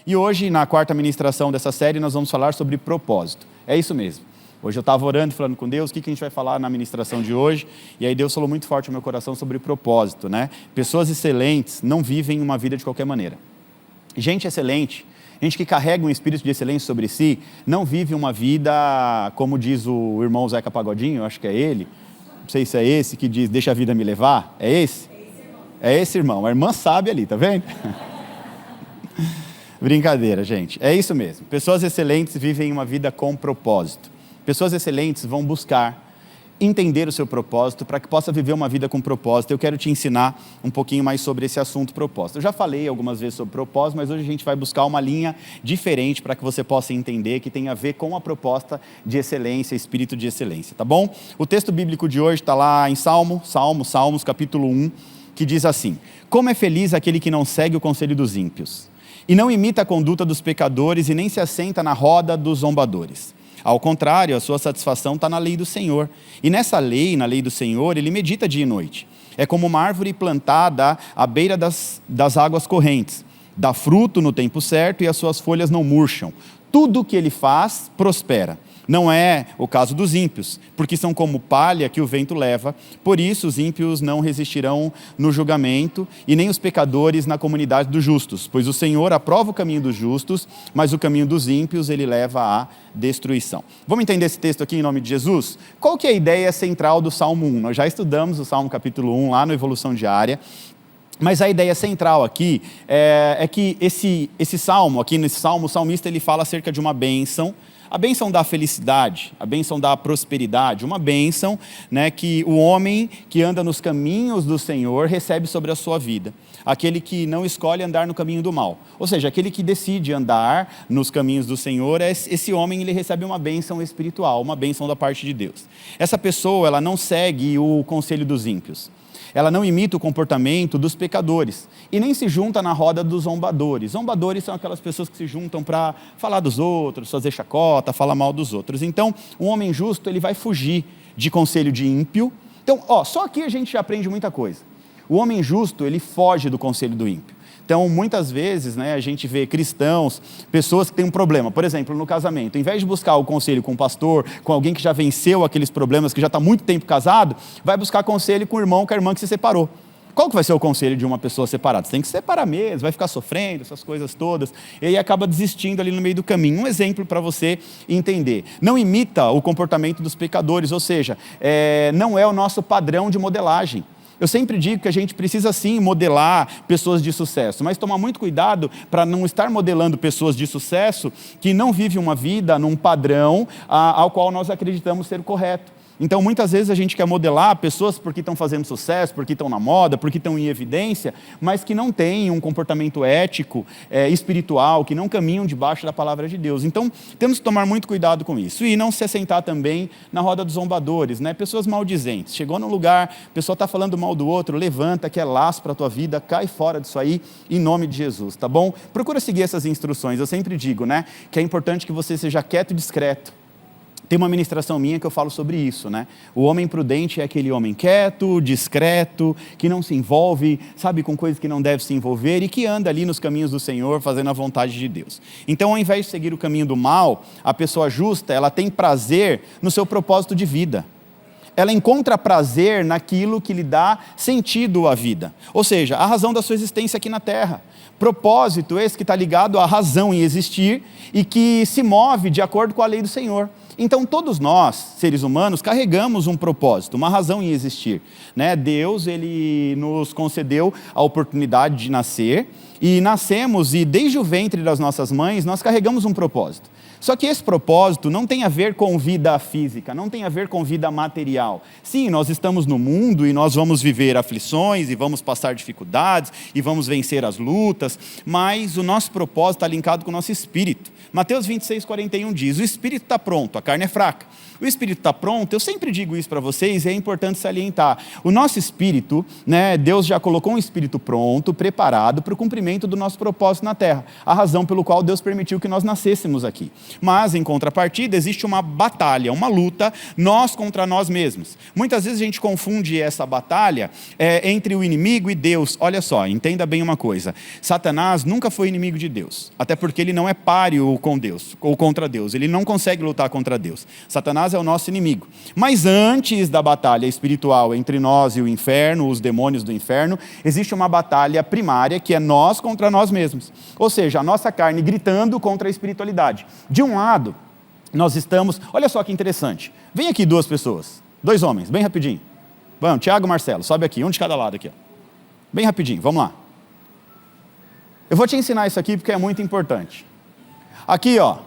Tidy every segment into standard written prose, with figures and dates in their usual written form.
E hoje, na quarta ministração dessa série, nós vamos falar sobre propósito. É isso mesmo. Hoje eu estava orando e falando com Deus, o que a gente vai falar na ministração de hoje? E aí Deus falou muito forte no meu coração sobre propósito, né? Pessoas excelentes não vivem uma vida de qualquer maneira. Gente excelente, gente que carrega um espírito de excelência sobre si, não vive uma vida, como diz o irmão Zeca Pagodinho, eu acho que é ele, não sei se é esse, que diz, deixa a vida me levar, é esse? É esse irmão, a irmã sabe ali, tá vendo? Brincadeira, gente, é isso mesmo. Pessoas excelentes vivem uma vida com propósito. Pessoas excelentes vão buscar entender o seu propósito para que possa viver uma vida com propósito. Eu quero te ensinar um pouquinho mais sobre esse assunto propósito. Eu já falei algumas vezes sobre propósito, mas hoje a gente vai buscar uma linha diferente para que você possa entender que tem a ver com a proposta de excelência, espírito de excelência, tá bom? O texto bíblico de hoje está lá em Salmos, capítulo 1, que diz assim: como é feliz aquele que não segue o conselho dos ímpios, e não imita a conduta dos pecadores, e nem se assenta na roda dos zombadores. Ao contrário, a sua satisfação está na lei do Senhor. E nessa lei, na lei do Senhor, ele medita dia e noite. É como uma árvore plantada à beira das águas correntes. Dá fruto no tempo certo e as suas folhas não murcham. Tudo o que ele faz prospera. Não é o caso dos ímpios, porque são como palha que o vento leva. Por isso os ímpios não resistirão no julgamento, e nem os pecadores na comunidade dos justos. Pois o Senhor aprova o caminho dos justos, mas o caminho dos ímpios ele leva à destruição. Vamos entender esse texto aqui em nome de Jesus? Qual que é a ideia central do Salmo 1? Nós já estudamos o Salmo capítulo 1 lá no Evolução Diária. Mas a ideia central aqui é que esse salmo, aqui nesse salmo, o salmista ele fala acerca de uma bênção, a bênção da felicidade, a bênção da prosperidade, uma bênção, né, que o homem que anda nos caminhos do Senhor recebe sobre a sua vida. Aquele que não escolhe andar no caminho do mal. Ou seja, aquele que decide andar nos caminhos do Senhor, esse homem ele recebe uma bênção espiritual, uma bênção da parte de Deus. Essa pessoa ela não segue o conselho dos ímpios. Ela não imita o comportamento dos pecadores e nem se junta na roda dos zombadores. Zombadores são aquelas pessoas que se juntam para falar dos outros, fazer chacota, falar mal dos outros. Então, um homem justo, ele vai fugir de conselho de ímpio. Então, só aqui a gente já aprende muita coisa. O homem justo, ele foge do conselho do ímpio. Então, muitas vezes, né, a gente vê cristãos, pessoas que têm um problema. Por exemplo, no casamento, em vez de buscar o conselho com o pastor, com alguém que já venceu aqueles problemas, que já está muito tempo casado, vai buscar conselho com o irmão, com a irmã que se separou. Qual que vai ser o conselho de uma pessoa separada? Você tem que se separar mesmo, vai ficar sofrendo, essas coisas todas, e aí acaba desistindo ali no meio do caminho. Um exemplo para você entender. Não imita o comportamento dos pecadores, ou seja, não é o nosso padrão de modelagem. Eu sempre digo que a gente precisa sim modelar pessoas de sucesso, mas tomar muito cuidado para não estar modelando pessoas de sucesso que não vivem uma vida num padrão ao qual nós acreditamos ser o correto. Então, muitas vezes a gente quer modelar pessoas porque estão fazendo sucesso, porque estão na moda, porque estão em evidência, mas que não têm um comportamento ético, espiritual, que não caminham debaixo da palavra de Deus. Então, temos que tomar muito cuidado com isso. E não se assentar também na roda dos zombadores, né? Pessoas maldizentes. Chegou num lugar, a pessoa está falando mal do outro, levanta, que é laço para a tua vida, cai fora disso aí, em nome de Jesus, tá bom? Procura seguir essas instruções. Eu sempre digo, né, que é importante que você seja quieto e discreto. Tem uma ministração minha que eu falo sobre isso, né? O homem prudente é aquele homem quieto, discreto, que não se envolve, sabe, com coisas que não deve se envolver e que anda ali nos caminhos do Senhor, fazendo a vontade de Deus. Então, ao invés de seguir o caminho do mal, a pessoa justa, ela tem prazer no seu propósito de vida. Ela encontra prazer naquilo que lhe dá sentido à vida. Ou seja, a razão da sua existência aqui na Terra. Propósito esse que está ligado à razão em existir e que se move de acordo com a lei do Senhor. Então, todos nós, seres humanos, carregamos um propósito, uma razão em existir, né? Deus, ele nos concedeu a oportunidade de nascer, e nascemos, e desde o ventre das nossas mães, nós carregamos um propósito. Só que esse propósito não tem a ver com vida física, não tem a ver com vida material. Sim, nós estamos no mundo e nós vamos viver aflições e vamos passar dificuldades e vamos vencer as lutas, mas o nosso propósito está linkado com o nosso espírito. Mateus 26:41 diz, o espírito está pronto, a carne é fraca. O espírito está pronto, eu sempre digo isso para vocês e é importante salientar. O nosso espírito, né, Deus já colocou um espírito pronto, preparado para o cumprimento cumprimento do nosso propósito na terra, a razão pelo qual Deus permitiu que nós nascêssemos aqui. Mas, em contrapartida, existe uma batalha, uma luta, nós contra nós mesmos. Muitas vezes a gente confunde essa batalha entre o inimigo e Deus. Olha só, entenda bem uma coisa, Satanás nunca foi inimigo de Deus, até porque ele não é páreo com Deus, ou contra Deus, ele não consegue lutar contra Deus. Satanás é o nosso inimigo. Mas antes da batalha espiritual entre nós e o inferno, os demônios do inferno, existe uma batalha primária que é nós contra nós mesmos. Ou seja, a nossa carne gritando contra a espiritualidade. De um lado, nós estamos... Olha só que interessante. Vem aqui 2 pessoas, 2 homens, bem rapidinho. Vamos, Tiago e Marcelo, sobe aqui, um de cada lado aqui. Ó. Bem rapidinho, vamos lá. Eu vou te ensinar isso aqui porque é muito importante. Aqui, ó,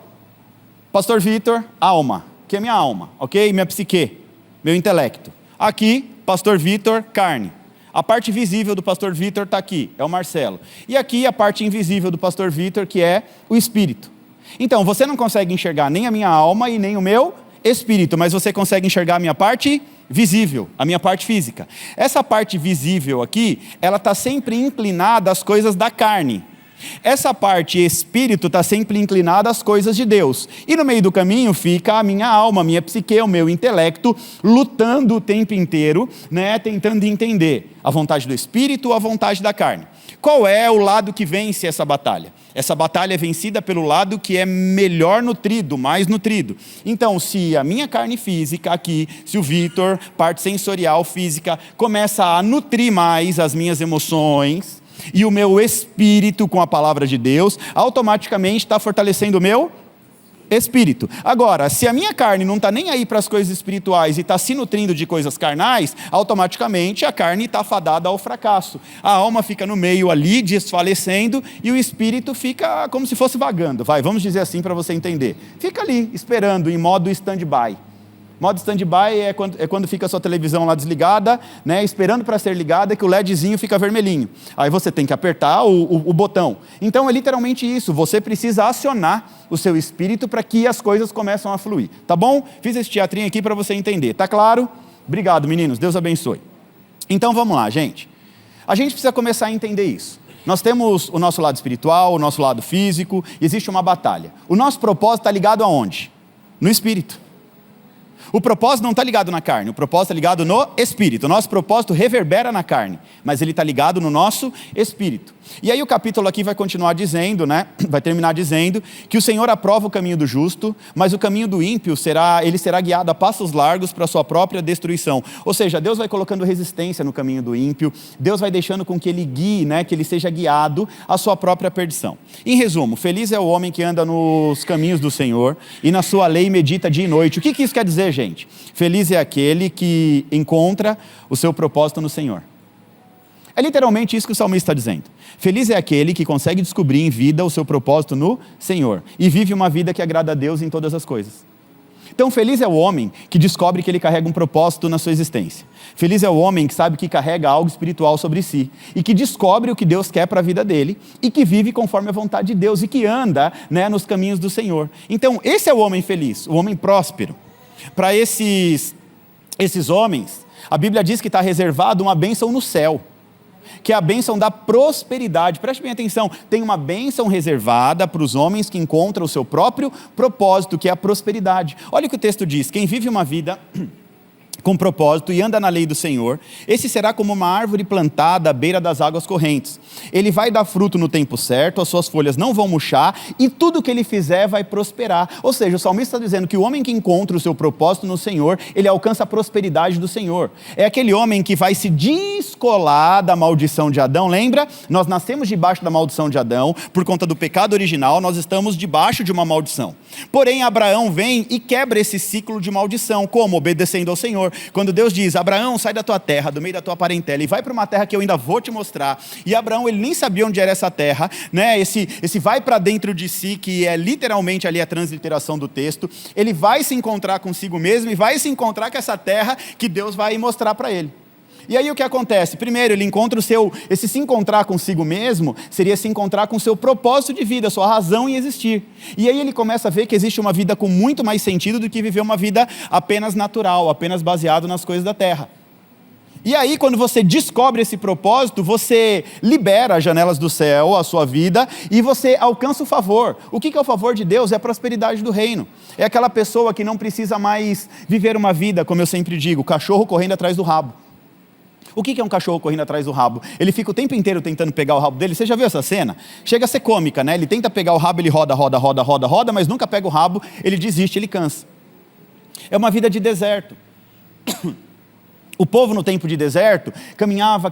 Pastor Vitor, alma, que é minha alma, ok? Minha psique, meu intelecto. Aqui, Pastor Vitor, carne. A parte visível do Pastor Vitor está aqui, é o Marcelo. E aqui a parte invisível do Pastor Vitor, que é o espírito. Então, você não consegue enxergar nem a minha alma e nem o meu espírito, mas você consegue enxergar a minha parte visível, a minha parte física. Essa parte visível aqui, ela está sempre inclinada às coisas da carne. Essa parte espírito está sempre inclinada às coisas de Deus. E no meio do caminho fica a minha alma, a minha psique, o meu intelecto, lutando o tempo inteiro, né, tentando entender a vontade do espírito ou a vontade da carne. Qual é o lado que vence essa batalha? Essa batalha é vencida pelo lado que é melhor nutrido, mais nutrido. Então, se a minha carne física aqui, se o Vitor, parte sensorial física, começa a nutrir mais as minhas emoções, e o meu espírito com a palavra de Deus, automaticamente está fortalecendo o meu espírito. Agora, se a minha carne não está nem aí para as coisas espirituais e está se nutrindo de coisas carnais, automaticamente a carne está fadada ao fracasso. A alma fica no meio ali, desfalecendo, e o espírito fica como se fosse vagando. Vamos dizer assim para você entender. Fica ali, esperando, em modo stand-by. Modo stand-by é quando fica a sua televisão lá desligada, né, esperando para ser ligada, que o LEDzinho fica vermelhinho. Aí você tem que apertar o botão. Então é literalmente isso, você precisa acionar o seu espírito para que as coisas começam a fluir. Tá bom? Fiz esse teatrinho aqui para você entender. Tá claro? Obrigado, meninos. Deus abençoe. Então vamos lá, gente. A gente precisa começar a entender isso. Nós temos o nosso lado espiritual, o nosso lado físico, e existe uma batalha. O nosso propósito está ligado aonde? No espírito. O propósito não está ligado na carne, o propósito está ligado no espírito. O nosso propósito reverbera na carne, mas ele está ligado no nosso espírito. E aí o capítulo aqui vai continuar dizendo, né? Vai terminar dizendo que o Senhor aprova o caminho do justo, mas o caminho do ímpio será guiado a passos largos para a sua própria destruição. Ou seja, Deus vai colocando resistência no caminho do ímpio, Deus vai deixando com que ele guie, né? Que ele seja guiado à sua própria perdição. Em resumo, feliz é o homem que anda nos caminhos do Senhor e na sua lei medita dia e noite. O que isso quer dizer, gente? Feliz é aquele que encontra o seu propósito no Senhor. É literalmente isso que o salmista está dizendo. Feliz é aquele que consegue descobrir em vida o seu propósito no Senhor e vive uma vida que agrada a Deus em todas as coisas. Então, feliz é o homem que descobre que ele carrega um propósito na sua existência. Feliz é o homem que sabe que carrega algo espiritual sobre si e que descobre o que Deus quer para a vida dele e que vive conforme a vontade de Deus e que anda, né, nos caminhos do Senhor. Então, esse é o homem feliz, o homem próspero. Para esses homens, a Bíblia diz que está reservado uma bênção no céu, que é a bênção da prosperidade. Preste bem atenção, tem uma bênção reservada para os homens que encontram o seu próprio propósito, que é a prosperidade. Olha o que o texto diz: quem vive uma vida com propósito e anda na lei do Senhor, esse será como uma árvore plantada à beira das águas correntes. Ele vai dar fruto no tempo certo, as suas folhas não vão murchar e tudo que ele fizer vai prosperar. Ou seja, o salmista está dizendo que o homem que encontra o seu propósito no Senhor, ele alcança a prosperidade do Senhor. É aquele homem que vai se descolar da maldição de Adão. Lembra? Nós nascemos debaixo da maldição de Adão, por conta do pecado original, nós estamos debaixo de uma maldição. Porém, Abraão vem e quebra esse ciclo de maldição. Como? Obedecendo ao Senhor. Quando Deus diz: Abraão, sai da tua terra, do meio da tua parentela e vai para uma terra que eu ainda vou te mostrar. E Abraão, ele nem sabia onde era essa terra, né? Esse vai para dentro de si, que é literalmente ali a transliteração do texto. Ele vai se encontrar consigo mesmo e vai se encontrar com essa terra que Deus vai mostrar para ele. E aí o que acontece? Primeiro, ele encontra esse se encontrar consigo mesmo, seria se encontrar com o seu propósito de vida, sua razão em existir. E aí ele começa a ver que existe uma vida com muito mais sentido do que viver uma vida apenas natural, apenas baseado nas coisas da terra. E aí, quando você descobre esse propósito, você libera as janelas do céu, a sua vida, e você alcança o favor. O que é o favor de Deus? É a prosperidade do reino. É aquela pessoa que não precisa mais viver uma vida, como eu sempre digo, cachorro correndo atrás do rabo. O que é um cachorro correndo atrás do rabo? Ele fica o tempo inteiro tentando pegar o rabo dele. Você já viu essa cena? Chega a ser cômica, né? Ele tenta pegar o rabo, ele roda, mas nunca pega o rabo, ele desiste, ele cansa. É uma vida de deserto. O povo no tempo de deserto caminhava,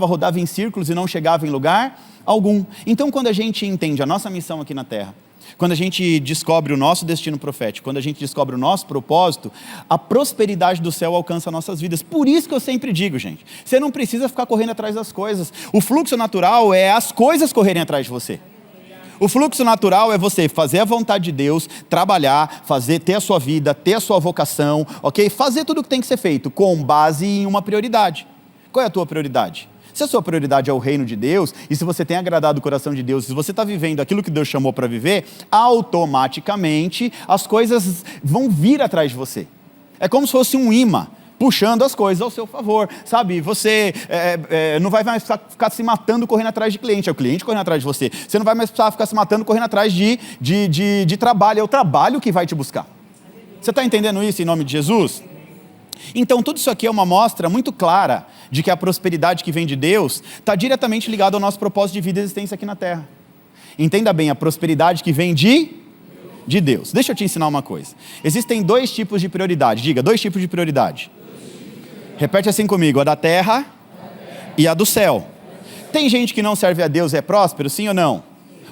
rodava em círculos e não chegava em lugar algum. Então, quando a gente entende a nossa missão aqui na terra, quando a gente descobre o nosso destino profético, quando a gente descobre o nosso propósito, a prosperidade do céu alcança nossas vidas. Por isso que eu sempre digo, gente, você não precisa ficar correndo atrás das coisas. O fluxo natural é as coisas correrem atrás de você. O fluxo natural é você fazer a vontade de Deus, trabalhar, ter a sua vida, ter a sua vocação, ok? Fazer tudo o que tem que ser feito com base em uma prioridade. Qual é a tua prioridade? Se a sua prioridade é o reino de Deus, e se você tem agradado o coração de Deus, se você está vivendo aquilo que Deus chamou para viver, automaticamente as coisas vão vir atrás de você. É como se fosse um imã, puxando as coisas ao seu favor, sabe? Você não vai mais ficar se matando correndo atrás de cliente, é o cliente correndo atrás de você. Você não vai mais precisar ficar se matando correndo atrás de trabalho, é o trabalho que vai te buscar. Você está entendendo isso em nome de Jesus? Então tudo isso aqui é uma mostra muito clara de que a prosperidade que vem de Deus está diretamente ligada ao nosso propósito de vida e existência aqui na terra. Entenda bem, a prosperidade que vem de Deus. Deixa eu te ensinar uma coisa. Existem 2 tipos de prioridade. Diga, 2 tipos de prioridade. Repete assim comigo, a da terra e a do céu. Tem gente que não serve a Deus e é próspero, sim ou não?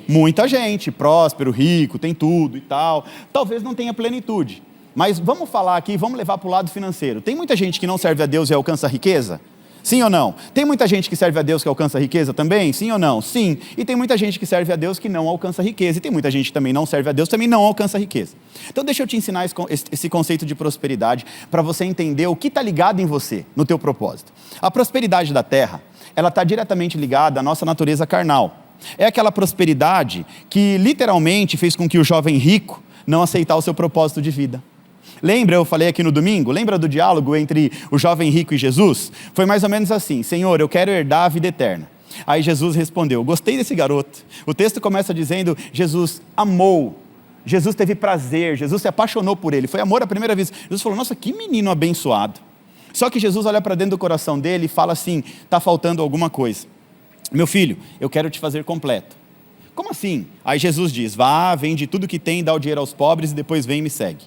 Muita gente, próspero, rico, tem tudo e tal. Talvez não tenha plenitude. Mas vamos falar aqui, vamos levar para o lado financeiro. Tem muita gente que não serve a Deus e alcança a riqueza? Sim ou não? Tem muita gente que serve a Deus que alcança a riqueza também? Sim ou não? Sim. E tem muita gente que serve a Deus que não alcança a riqueza. E tem muita gente que também não serve a Deus, também não alcança a riqueza. Então deixa eu te ensinar esse conceito de prosperidade para você entender o que está ligado em você, no teu propósito. A prosperidade da terra, ela está diretamente ligada à nossa natureza carnal. É aquela prosperidade que literalmente fez com que o jovem rico não aceitasse o seu propósito de vida. Lembra, eu falei aqui no domingo, lembra do diálogo entre o jovem rico e Jesus? Foi mais ou menos assim, Senhor, eu quero herdar a vida eterna. Aí Jesus respondeu, gostei desse garoto. O texto começa dizendo, Jesus amou, Jesus teve prazer, Jesus se apaixonou por ele, foi amor à primeira vez. Jesus falou, nossa, que menino abençoado. Só que Jesus olha para dentro do coração dele e fala assim, está faltando alguma coisa. Meu filho, eu quero te fazer completo. Como assim? Aí Jesus diz, vá, vende tudo que tem, dá o dinheiro aos pobres e depois vem e me segue.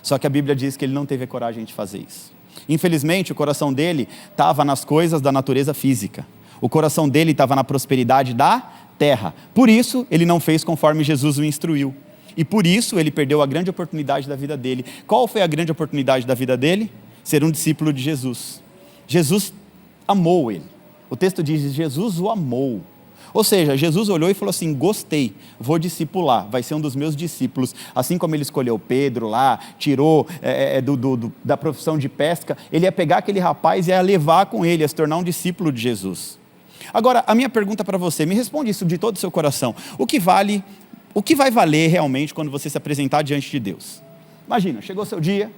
Só que a Bíblia diz que ele não teve a coragem de fazer isso. Infelizmente, o coração dele estava nas coisas da natureza física. O coração dele estava na prosperidade da terra. Por isso, ele não fez conforme Jesus o instruiu. E por isso, ele perdeu a grande oportunidade da vida dele. Qual foi a grande oportunidade da vida dele? Ser um discípulo de Jesus. Jesus amou ele. O texto diz, Jesus o amou. Ou seja, Jesus olhou e falou assim, gostei, vou discipular, vai ser um dos meus discípulos. Assim como ele escolheu Pedro lá, tirou da profissão de pesca, ele ia pegar aquele rapaz e ia levar com ele, ia se tornar um discípulo de Jesus. Agora, a minha pergunta para você, me responde isso de todo o seu coração. O que vai valer realmente quando você se apresentar diante de Deus? Imagina, chegou o seu dia,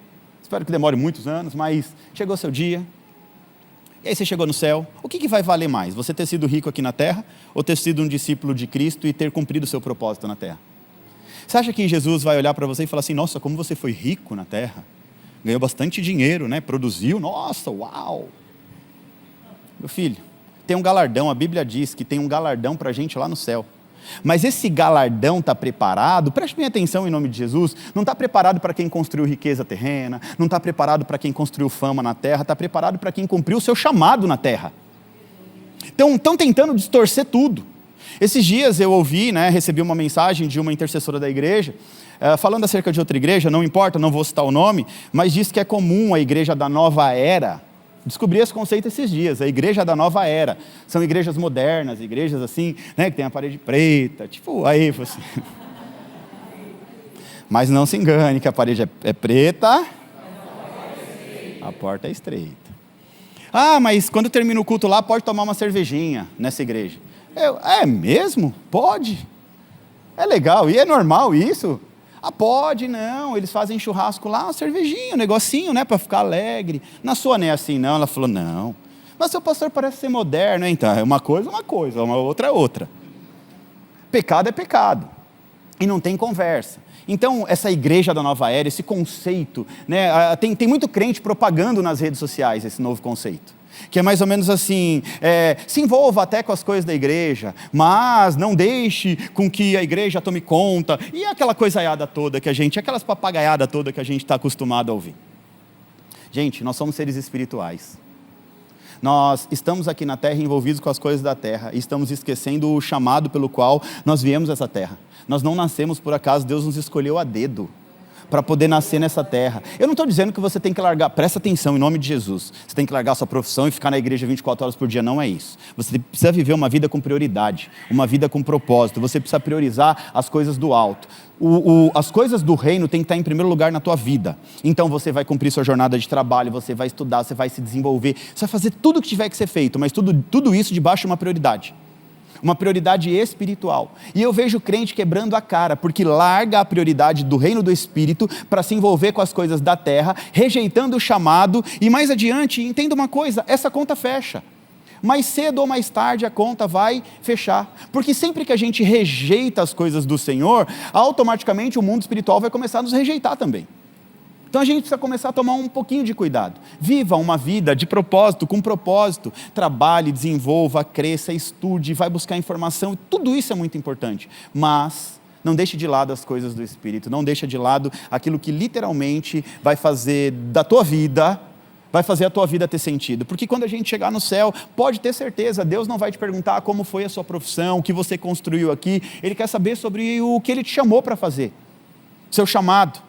espero que demore muitos anos, mas chegou o seu dia, e aí você chegou no céu, o que vai valer mais? Você ter sido rico aqui na terra, ou ter sido um discípulo de Cristo e ter cumprido o seu propósito na terra? Você acha que Jesus vai olhar para você e falar assim, nossa, como você foi rico na terra, ganhou bastante dinheiro, né? Produziu, nossa, uau! Meu filho, tem um galardão, a Bíblia diz que tem um galardão para a gente lá no céu. Mas esse galardão está preparado, preste bem atenção em nome de Jesus, não está preparado para quem construiu riqueza terrena, não está preparado para quem construiu fama na terra, está preparado para quem cumpriu o seu chamado na terra. Então, estão tentando distorcer tudo. Esses dias eu ouvi, recebi uma mensagem de uma intercessora da igreja, falando acerca de outra igreja, não importa, não vou citar o nome, mas diz que é comum a igreja da nova era. Descobri esse conceito esses dias, a igreja da nova era. São igrejas modernas, igrejas assim, que tem a parede preta, tipo, aí, assim. Mas não se engane que a parede é preta, a porta é estreita. Ah, mas quando termina o culto lá, pode tomar uma cervejinha nessa igreja. É mesmo? Pode? É legal, e é normal isso? Ah, pode, não, eles fazem churrasco lá, uma cervejinha, um negocinho, para ficar alegre. Na sua não é assim, não. Ela falou, não, Mas seu pastor parece ser moderno, hein? Então, é uma coisa, uma outra é outra. Pecado é pecado. E não tem conversa. Então, essa igreja da nova era, esse conceito, né, tem muito crente propagando nas redes sociais esse novo conceito. Que é mais ou menos assim, se envolva até com as coisas da igreja, mas não deixe com que a igreja tome conta. E aquela coisaiada toda aquelas papagaiadas toda que a gente está acostumado a ouvir. Gente, nós somos seres espirituais. Nós estamos aqui na terra envolvidos com as coisas da terra e estamos esquecendo o chamado pelo qual nós viemos a essa terra. Nós não nascemos por acaso, Deus nos escolheu a dedo para poder nascer nessa terra. Eu não estou dizendo que você tem que largar, presta atenção, em nome de Jesus, você tem que largar a sua profissão e ficar na igreja 24 horas por dia, não é isso. Você precisa viver uma vida com prioridade, uma vida com propósito, você precisa priorizar as coisas do alto. As coisas do reino têm que estar em primeiro lugar na tua vida. Então você vai cumprir sua jornada de trabalho, você vai estudar, você vai se desenvolver, você vai fazer tudo o que tiver que ser feito, mas tudo isso debaixo de uma prioridade espiritual. E eu vejo crente quebrando a cara, porque larga a prioridade do reino do Espírito para se envolver com as coisas da terra, rejeitando o chamado, e mais adiante, entenda uma coisa, essa conta fecha. Mais cedo ou mais tarde a conta vai fechar, porque sempre que a gente rejeita as coisas do Senhor, automaticamente o mundo espiritual vai começar a nos rejeitar também. Então a gente precisa começar a tomar um pouquinho de cuidado. Viva uma vida de propósito, com propósito. Trabalhe, desenvolva, cresça, estude, vai buscar informação. Tudo isso é muito importante. Mas não deixe de lado as coisas do Espírito. Não deixe de lado aquilo que literalmente vai fazer da tua vida, vai fazer a tua vida ter sentido. Porque quando a gente chegar no céu, pode ter certeza, Deus não vai te perguntar como foi a sua profissão, o que você construiu aqui. Ele quer saber sobre o que Ele te chamou para fazer. Seu chamado.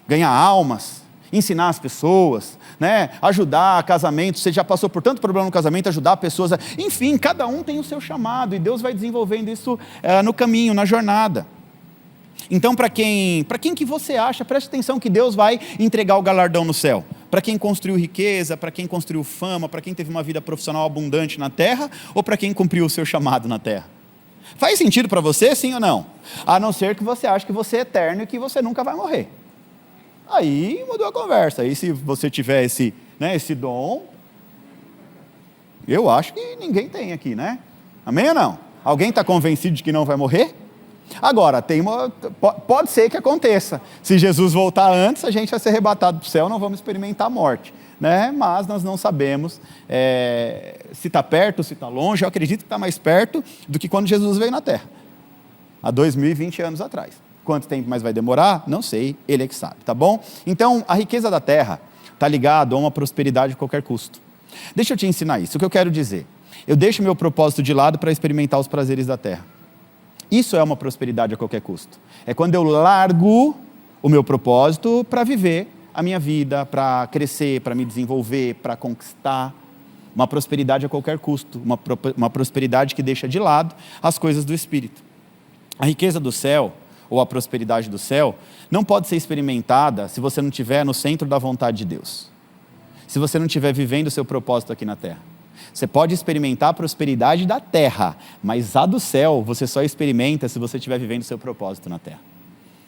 Ganhar almas, ensinar as pessoas, né? Ajudar casamento, você já passou por tanto problema no casamento, ajudar pessoas, enfim, cada um tem o seu chamado, e Deus vai desenvolvendo isso no caminho, na jornada. Então, para quem que você acha, preste atenção que Deus vai entregar o galardão no céu? Para quem construiu riqueza, para quem construiu fama, para quem teve uma vida profissional abundante na terra, ou para quem cumpriu o seu chamado na terra? Faz sentido para você, sim ou não? A não ser que você ache que você é eterno e que você nunca vai morrer. Aí mudou a conversa. Aí se você tiver esse dom, eu acho que ninguém tem aqui, né? Amém ou não? Alguém está convencido de que não vai morrer? Agora, pode ser que aconteça. Se Jesus voltar antes, a gente vai ser arrebatado para o céu, não vamos experimentar a morte, né? Mas nós não sabemos se está perto, se está longe. Eu acredito que está mais perto do que quando Jesus veio na Terra, há 2020 anos atrás. Quanto tempo mais vai demorar? Não sei, Ele é que sabe, tá bom? Então, a riqueza da terra está ligada a uma prosperidade a qualquer custo. Deixa eu te ensinar isso. O que eu quero dizer? Eu deixo meu propósito de lado para experimentar os prazeres da terra. Isso é uma prosperidade a qualquer custo. É quando eu largo o meu propósito para viver a minha vida, para crescer, para me desenvolver, para conquistar. Uma prosperidade a qualquer custo. Uma prosperidade que deixa de lado as coisas do Espírito. A riqueza do céu, ou a prosperidade do céu, não pode ser experimentada se você não estiver no centro da vontade de Deus. Se você não estiver vivendo o seu propósito aqui na terra. Você pode experimentar a prosperidade da terra, mas a do céu você só experimenta se você estiver vivendo o seu propósito na terra.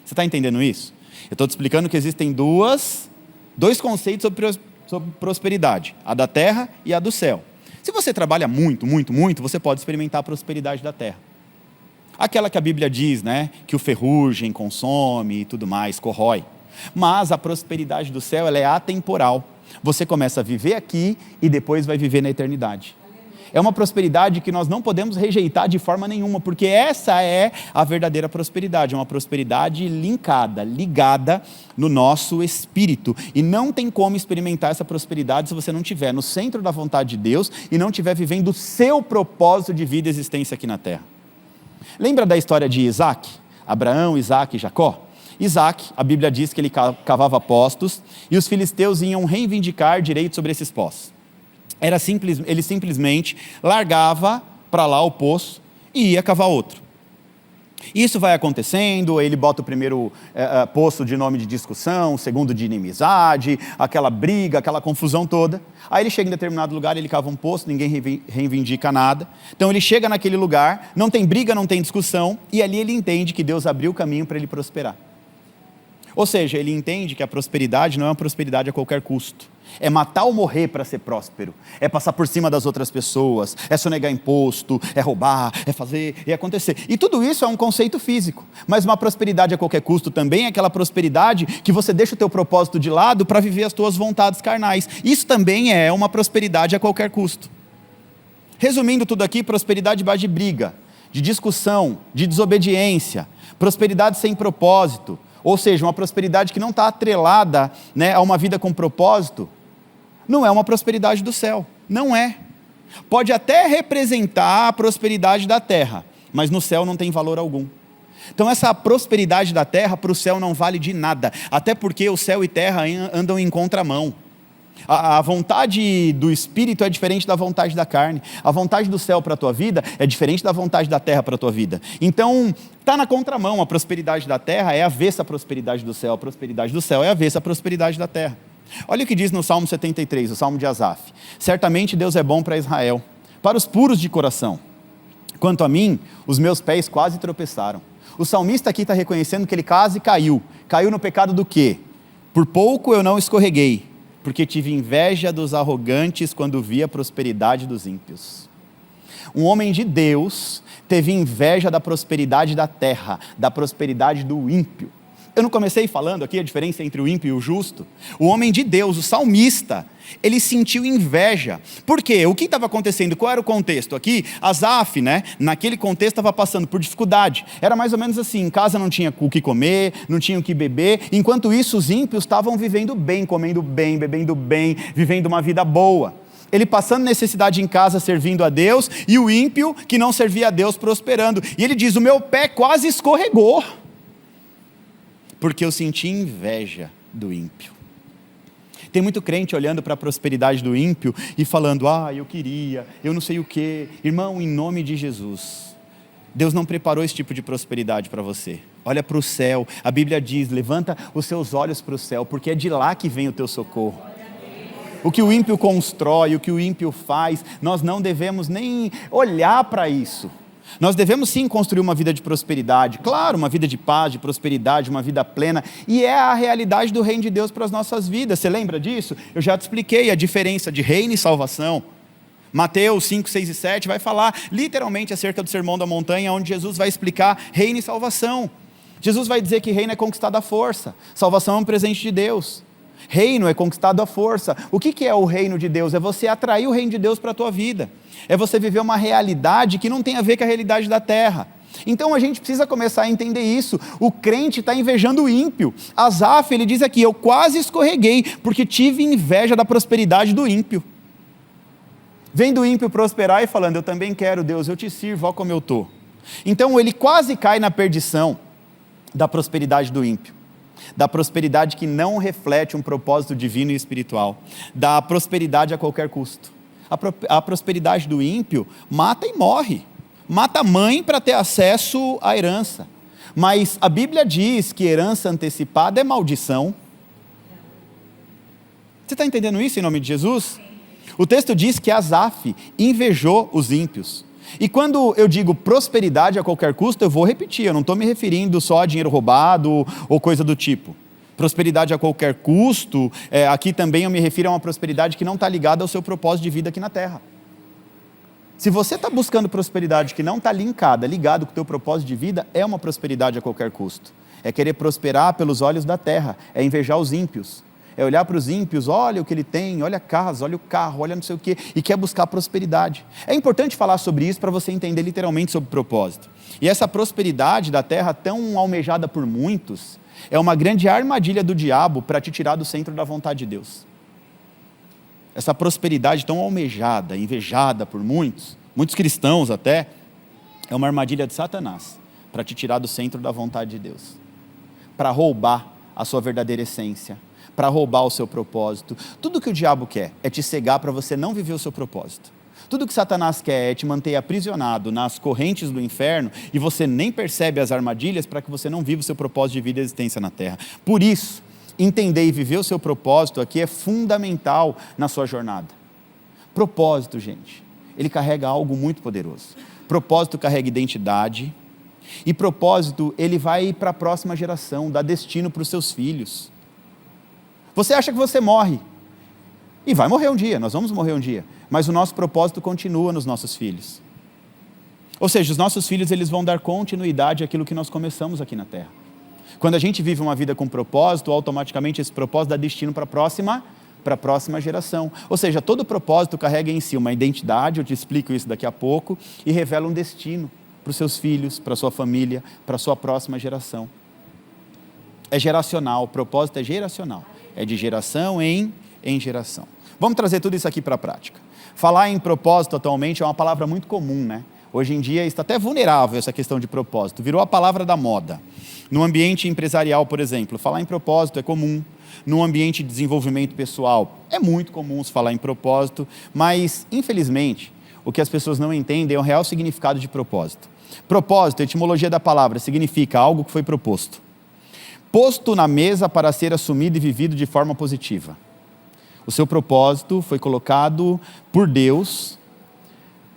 Você está entendendo isso? Eu estou te explicando que existem dois conceitos sobre prosperidade. A da terra e a do céu. Se você trabalha muito, muito, muito, você pode experimentar a prosperidade da terra. Aquela que a Bíblia diz, né, que o ferrugem consome e tudo mais, corrói. Mas a prosperidade do céu, ela é atemporal. Você começa a viver aqui e depois vai viver na eternidade. É uma prosperidade que nós não podemos rejeitar de forma nenhuma, porque essa é a verdadeira prosperidade, é uma prosperidade ligada no nosso espírito. E não tem como experimentar essa prosperidade se você não estiver no centro da vontade de Deus e não estiver vivendo o seu propósito de vida e existência aqui na terra. Lembra da história de Isaac? Abraão, Isaac e Jacó? Isaac, a Bíblia diz que ele cavava poços e os filisteus iam reivindicar direito sobre esses poços. Ele simplesmente largava para lá o poço e ia cavar outro. Isso vai acontecendo, ele bota o primeiro poço de nome de discussão, o segundo de inimizade, aquela briga, aquela confusão toda. Aí ele chega em determinado lugar, ele cava um poço, ninguém reivindica nada. Então ele chega naquele lugar, não tem briga, não tem discussão, e ali ele entende que Deus abriu o caminho para ele prosperar. Ou seja, ele entende que a prosperidade não é uma prosperidade a qualquer custo. É matar ou morrer para ser próspero. É passar por cima das outras pessoas. É sonegar imposto, é roubar, é fazer e acontecer. E tudo isso é um conceito físico. Mas uma prosperidade a qualquer custo também é aquela prosperidade que você deixa o teu propósito de lado para viver as tuas vontades carnais. Isso também é uma prosperidade a qualquer custo. Resumindo tudo aqui, prosperidade base de briga, de discussão, de desobediência, prosperidade sem propósito, ou seja, uma prosperidade que não está atrelada, né, a uma vida com propósito, não é uma prosperidade do céu, não é. Pode até representar a prosperidade da terra, mas no céu não tem valor algum. Então essa prosperidade da terra para o céu não vale de nada, até porque o céu e terra andam em contramão. A vontade do Espírito é diferente da vontade da carne. A vontade do céu para a tua vida é diferente da vontade da terra para a tua vida. Então, está na contramão. A prosperidade da terra é avessa à prosperidade do céu. A prosperidade do céu é avessa à prosperidade da terra. Olha o que diz no Salmo 73, o Salmo de Asaf. Certamente Deus é bom para Israel, para os puros de coração. Quanto a mim, os meus pés quase tropeçaram. O salmista aqui está reconhecendo que ele quase caiu. Caiu no pecado do quê? Por pouco eu não escorreguei, porque tive inveja dos arrogantes quando vi a prosperidade dos ímpios. Um homem de Deus teve inveja da prosperidade da terra, da prosperidade do ímpio. Eu não comecei falando aqui a diferença entre o ímpio e o justo? O homem de Deus, o salmista, ele sentiu inveja. Por quê? O que estava acontecendo? Qual era o contexto? Aqui, Asaf, né, naquele contexto estava passando por dificuldade. Era mais ou menos assim, em casa não tinha o que comer, não tinha o que beber. Enquanto isso, os ímpios estavam vivendo bem, comendo bem, bebendo bem, vivendo uma vida boa. Ele passando necessidade em casa, servindo a Deus, e o ímpio, que não servia a Deus, prosperando. E ele diz, o meu pé quase escorregou, porque eu senti inveja do ímpio. Tem muito crente olhando para a prosperidade do ímpio e falando, eu queria, eu não sei o quê. Irmão, em nome de Jesus, Deus não preparou esse tipo de prosperidade para você. Olha para o céu, a Bíblia diz, levanta os seus olhos para o céu, porque é de lá que vem o teu socorro. O que o ímpio constrói, o que o ímpio faz, nós não devemos nem olhar para isso. Nós devemos sim construir uma vida de prosperidade, claro, uma vida de paz, de prosperidade, uma vida plena, e é a realidade do reino de Deus para as nossas vidas. Você lembra disso? Eu já te expliquei a diferença de reino e salvação. Mateus 5, 6 e 7 vai falar literalmente acerca do Sermão da Montanha, onde Jesus vai explicar reino e salvação. Jesus vai dizer que reino é conquistado à força, salvação é um presente de Deus. Reino é conquistado à força. O que é o reino de Deus? É você atrair o reino de Deus para a tua vida. É você viver uma realidade que não tem a ver com a realidade da terra. Então a gente precisa começar a entender isso. O crente está invejando o ímpio. Asaf, ele diz aqui, eu quase escorreguei, porque tive inveja da prosperidade do ímpio. Vendo o ímpio prosperar e falando, eu também quero, Deus, eu te sirvo, olha como eu estou. Então ele quase cai na perdição da prosperidade do ímpio. Da prosperidade que não reflete um propósito divino e espiritual, da prosperidade a qualquer custo. A prosperidade do ímpio mata e morre, mata a mãe para ter acesso à herança, mas a Bíblia diz que herança antecipada é maldição. Você está entendendo isso em nome de Jesus? O texto diz que Asaf invejou os ímpios. E quando eu digo prosperidade a qualquer custo, eu vou repetir, eu não estou me referindo só a dinheiro roubado ou coisa do tipo. Prosperidade a qualquer custo, aqui também eu me refiro a uma prosperidade que não está ligada ao seu propósito de vida aqui na terra. Se você está buscando prosperidade que não está ligado com o teu propósito de vida, é uma prosperidade a qualquer custo. É querer prosperar pelos olhos da terra, é invejar os ímpios. É olhar para os ímpios, olha o que ele tem, olha a casa, olha o carro, olha não sei o quê, e quer buscar prosperidade. É importante falar sobre isso para você entender literalmente sobre o propósito. E essa prosperidade da terra tão almejada por muitos, é uma grande armadilha do diabo para te tirar do centro da vontade de Deus. Essa prosperidade tão almejada, invejada por muitos cristãos até, é uma armadilha de Satanás para te tirar do centro da vontade de Deus. Para roubar a sua verdadeira essência, para roubar o seu propósito. Tudo que o diabo quer é te cegar para você não viver o seu propósito. Tudo que Satanás quer é te manter aprisionado nas correntes do inferno e você nem percebe as armadilhas para que você não viva o seu propósito de vida e existência na terra. Por isso, entender e viver o seu propósito aqui é fundamental na sua jornada. Propósito, gente, ele carrega algo muito poderoso. Propósito carrega identidade, E propósito, ele vai para a próxima geração, dá destino para os seus filhos. Você acha que você morre, e vai morrer um dia, nós vamos morrer um dia, mas o nosso propósito continua nos nossos filhos. Ou seja, os nossos filhos, eles vão dar continuidade àquilo que nós começamos aqui na terra. Quando a gente vive uma vida com propósito, automaticamente esse propósito dá destino para a próxima geração. Ou seja, todo propósito carrega em si uma identidade, eu te explico isso daqui a pouco, e revela um destino para os seus filhos, para a sua família, para a sua próxima geração. É geracional, o propósito é geracional. É de geração em geração. Vamos trazer tudo isso aqui para a prática. Falar em propósito atualmente é uma palavra muito comum, né? Hoje em dia está até vulnerável essa questão de propósito, virou a palavra da moda. No ambiente empresarial, por exemplo, falar em propósito é comum. No ambiente de desenvolvimento pessoal, é muito comum se falar em propósito, mas, infelizmente, o que as pessoas não entendem é o real significado de propósito. Propósito, a etimologia da palavra, significa algo que foi proposto. Posto na mesa para ser assumido e vivido de forma positiva. O seu propósito foi colocado por Deus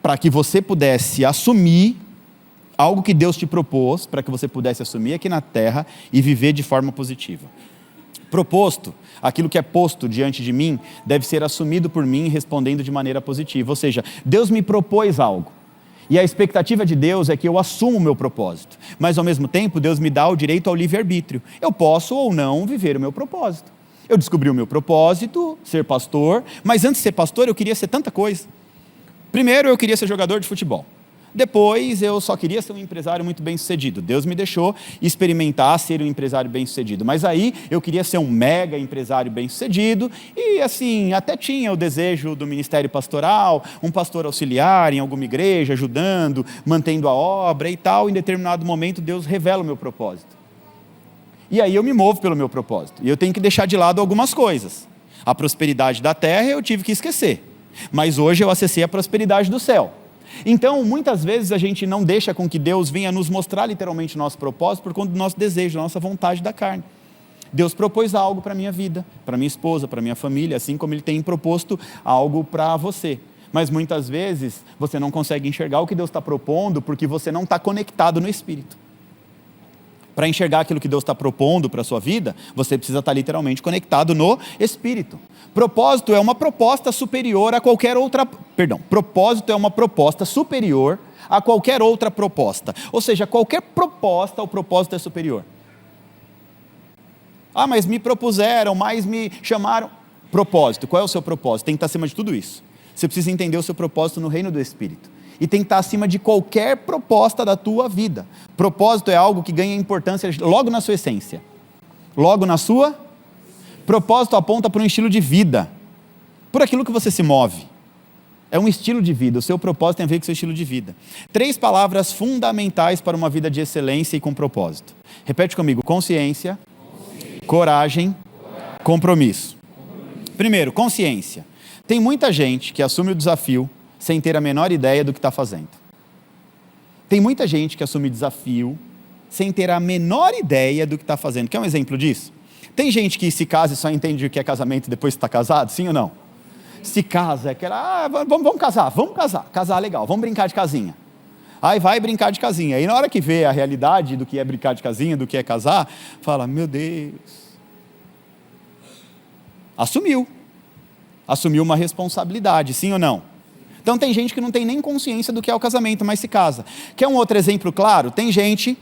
para que você pudesse assumir algo que Deus te propôs, para que você pudesse assumir aqui na terra e viver de forma positiva. Proposto, aquilo que é posto diante de mim, deve ser assumido por mim respondendo de maneira positiva. Ou seja, Deus me propôs algo. E a expectativa de Deus é que eu assuma o meu propósito. Mas ao mesmo tempo, Deus me dá o direito ao livre-arbítrio. Eu posso ou não viver o meu propósito. Eu descobri o meu propósito, ser pastor, mas antes de ser pastor eu queria ser tanta coisa. Primeiro eu queria ser jogador de futebol. Depois eu só queria ser um empresário muito bem sucedido. Deus me deixou experimentar ser um empresário bem sucedido. Mas aí eu queria ser um mega empresário bem sucedido e assim, até tinha o desejo do ministério pastoral, um pastor auxiliar em alguma igreja, ajudando, mantendo a obra e tal. Em determinado momento Deus revela o meu propósito. E aí eu me movo pelo meu propósito. E eu tenho que deixar de lado algumas coisas. A prosperidade da terra eu tive que esquecer. Mas hoje eu acessei a prosperidade do céu. Então, muitas vezes a gente não deixa com que Deus venha nos mostrar literalmente o nosso propósito por conta do nosso desejo, da nossa vontade da carne. Deus propôs algo para a minha vida, para minha esposa, para minha família, assim como Ele tem proposto algo para você. Mas muitas vezes você não consegue enxergar o que Deus está propondo porque você não está conectado no Espírito. Para enxergar aquilo que Deus está propondo para a sua vida, você precisa estar literalmente conectado no Espírito. Propósito é uma proposta superior a qualquer outra... propósito é uma proposta superior a qualquer outra proposta. Ou seja, qualquer proposta, o propósito é superior. Ah, mas me propuseram, mas me chamaram... Propósito, qual é o seu propósito? Tem que estar acima de tudo isso. Você precisa entender o seu propósito no reino do Espírito. E tem que estar acima de qualquer proposta da tua vida. Propósito é algo que ganha importância logo na sua essência. Logo na sua... Propósito aponta para um estilo de vida. Por aquilo que você se move. É um estilo de vida. O seu propósito tem a ver com o seu estilo de vida. 3 palavras fundamentais para uma vida de excelência e com propósito. Repete comigo. Consciência. Coragem. Compromisso. Primeiro, consciência. Tem muita gente que assume o desafio sem ter a menor ideia do que está fazendo. Tem muita gente que assume desafio sem ter a menor ideia do que está fazendo. Quer um exemplo disso? Tem gente que se casa e só entende o que é casamento depois que está casado, sim ou não? Se casa, é aquela, vamos casar, casar legal, vamos brincar de casinha. Aí vai brincar de casinha, e na hora que vê a realidade do que é brincar de casinha, do que é casar, fala, meu Deus. Assumiu uma responsabilidade, sim ou não? Então tem gente que não tem nem consciência do que é o casamento, mas se casa. Quer um outro exemplo claro? Tem gente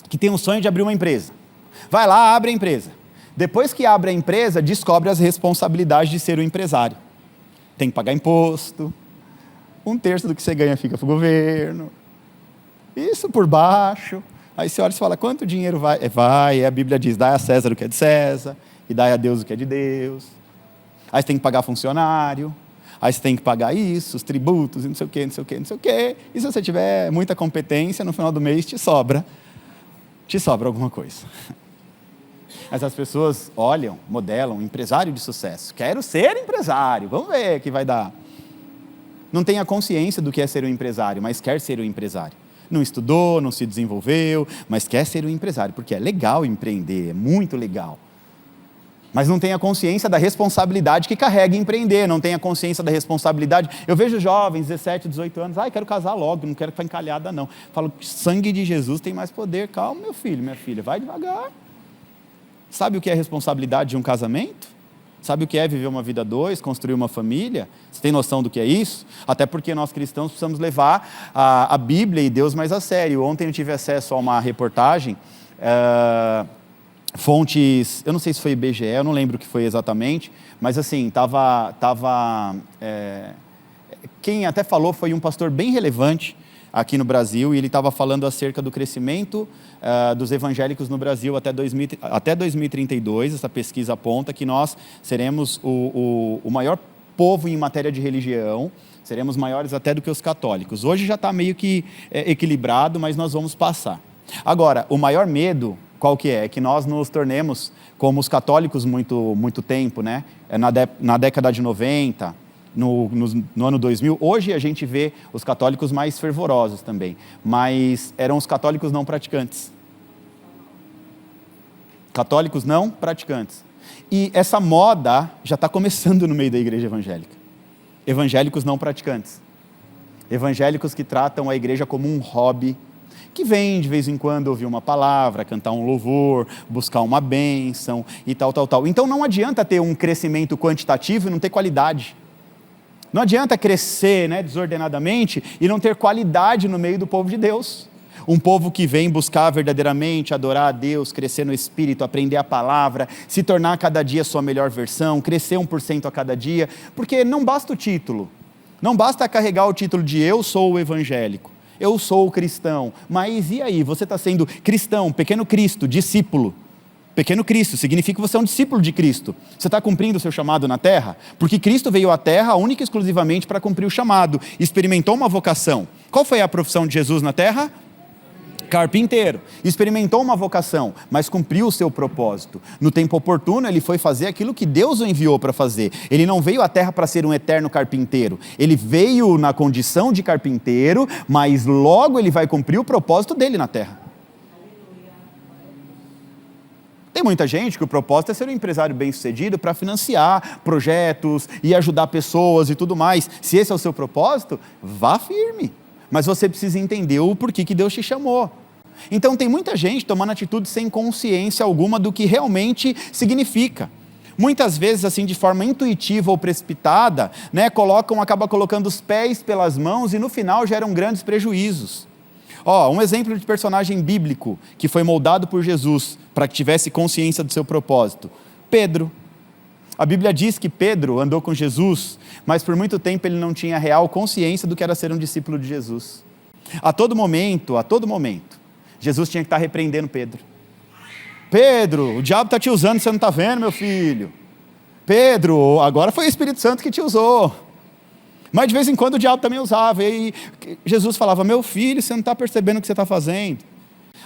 que tem um sonho de abrir uma empresa. Vai lá, abre a empresa. Depois que abre a empresa, descobre as responsabilidades de ser um empresário. Tem que pagar imposto, 1/3 do que você ganha fica para o governo, isso por baixo. Aí você olha e fala, quanto dinheiro vai? A Bíblia diz, dai a César o que é de César, e dai a Deus o que é de Deus. Aí você tem que pagar funcionário, aí você tem que pagar isso, os tributos, e não sei o quê, não sei o quê, não sei o quê. E se você tiver muita competência, no final do mês te sobra alguma coisa. Mas as pessoas olham, modelam, empresário de sucesso. Quero ser empresário, vamos ver o que vai dar. Não tem a consciência do que é ser um empresário, mas quer ser um empresário. Não estudou, não se desenvolveu, mas quer ser um empresário, porque é legal empreender, é muito legal. mas não tem a consciência da responsabilidade que carrega em empreender, não tem a consciência da responsabilidade. Eu vejo jovens, 17, 18 anos, quero casar logo, não quero ficar encalhada não. Falo, sangue de Jesus tem mais poder. Calma, meu filho, minha filha, vai devagar. Sabe o que é a responsabilidade de um casamento? Sabe o que é viver uma vida a dois, construir uma família? Você tem noção do que é isso? Até porque nós cristãos precisamos levar a Bíblia e Deus mais a sério. Ontem eu tive acesso a uma reportagem, fontes, eu não sei se foi IBGE, eu não lembro o que foi exatamente, mas assim, quem até falou foi um pastor bem relevante aqui no Brasil, e ele estava falando acerca do crescimento dos evangélicos no Brasil até 2032, essa pesquisa aponta que nós seremos o maior povo em matéria de religião, seremos maiores até do que os católicos. Hoje já está meio que equilibrado, mas nós vamos passar. Agora, o maior medo, qual que é? É que nós nos tornemos como os católicos muito tempo, né? Na década de 90, no ano 2000, hoje a gente vê os católicos mais fervorosos também, mas eram os católicos não praticantes. Católicos não praticantes. E essa moda já está começando no meio da igreja evangélica. Evangélicos não praticantes. Evangélicos que tratam a igreja como um hobby, que vem de vez em quando ouvir uma palavra, cantar um louvor, buscar uma bênção e tal. Então não adianta ter um crescimento quantitativo e não ter qualidade. Não adianta crescer, né, desordenadamente e não ter qualidade no meio do povo de Deus. Um povo que vem buscar verdadeiramente adorar a Deus, crescer no Espírito, aprender a palavra, se tornar cada dia sua melhor versão, crescer 1% a cada dia, porque não basta o título, não basta carregar o título de eu sou o evangélico, eu sou o cristão, mas e aí, você está sendo cristão, pequeno Cristo, discípulo. Pequeno Cristo significa que você é um discípulo de Cristo. Você está cumprindo o seu chamado na terra? Porque Cristo veio à terra única e exclusivamente para cumprir o chamado, experimentou uma vocação. Qual foi a profissão de Jesus na terra? Carpinteiro. Experimentou uma vocação, mas cumpriu o seu propósito. No tempo oportuno, ele foi fazer aquilo que Deus o enviou para fazer. Ele não veio à terra para ser um eterno carpinteiro. Ele veio na condição de carpinteiro, mas logo ele vai cumprir o propósito dele na terra. Tem muita gente que o propósito é ser um empresário bem-sucedido para financiar projetos e ajudar pessoas e tudo mais. Se esse é o seu propósito, vá firme. Mas você precisa entender o porquê que Deus te chamou. Então tem muita gente tomando atitude sem consciência alguma do que realmente significa. Muitas vezes, assim, de forma intuitiva ou precipitada, né, acaba colocando os pés pelas mãos e no final geram grandes prejuízos. Um exemplo de personagem bíblico que foi moldado por Jesus para que tivesse consciência do seu propósito. Pedro. A Bíblia diz que Pedro andou com Jesus, mas por muito tempo ele não tinha real consciência do que era ser um discípulo de Jesus. A todo momento, Jesus tinha que estar repreendendo Pedro. Pedro, o diabo está te usando, você não está vendo, meu filho? Pedro, agora foi o Espírito Santo que te usou. Mas de vez em quando o diabo também usava, e Jesus falava, meu filho, você não está percebendo o que você está fazendo.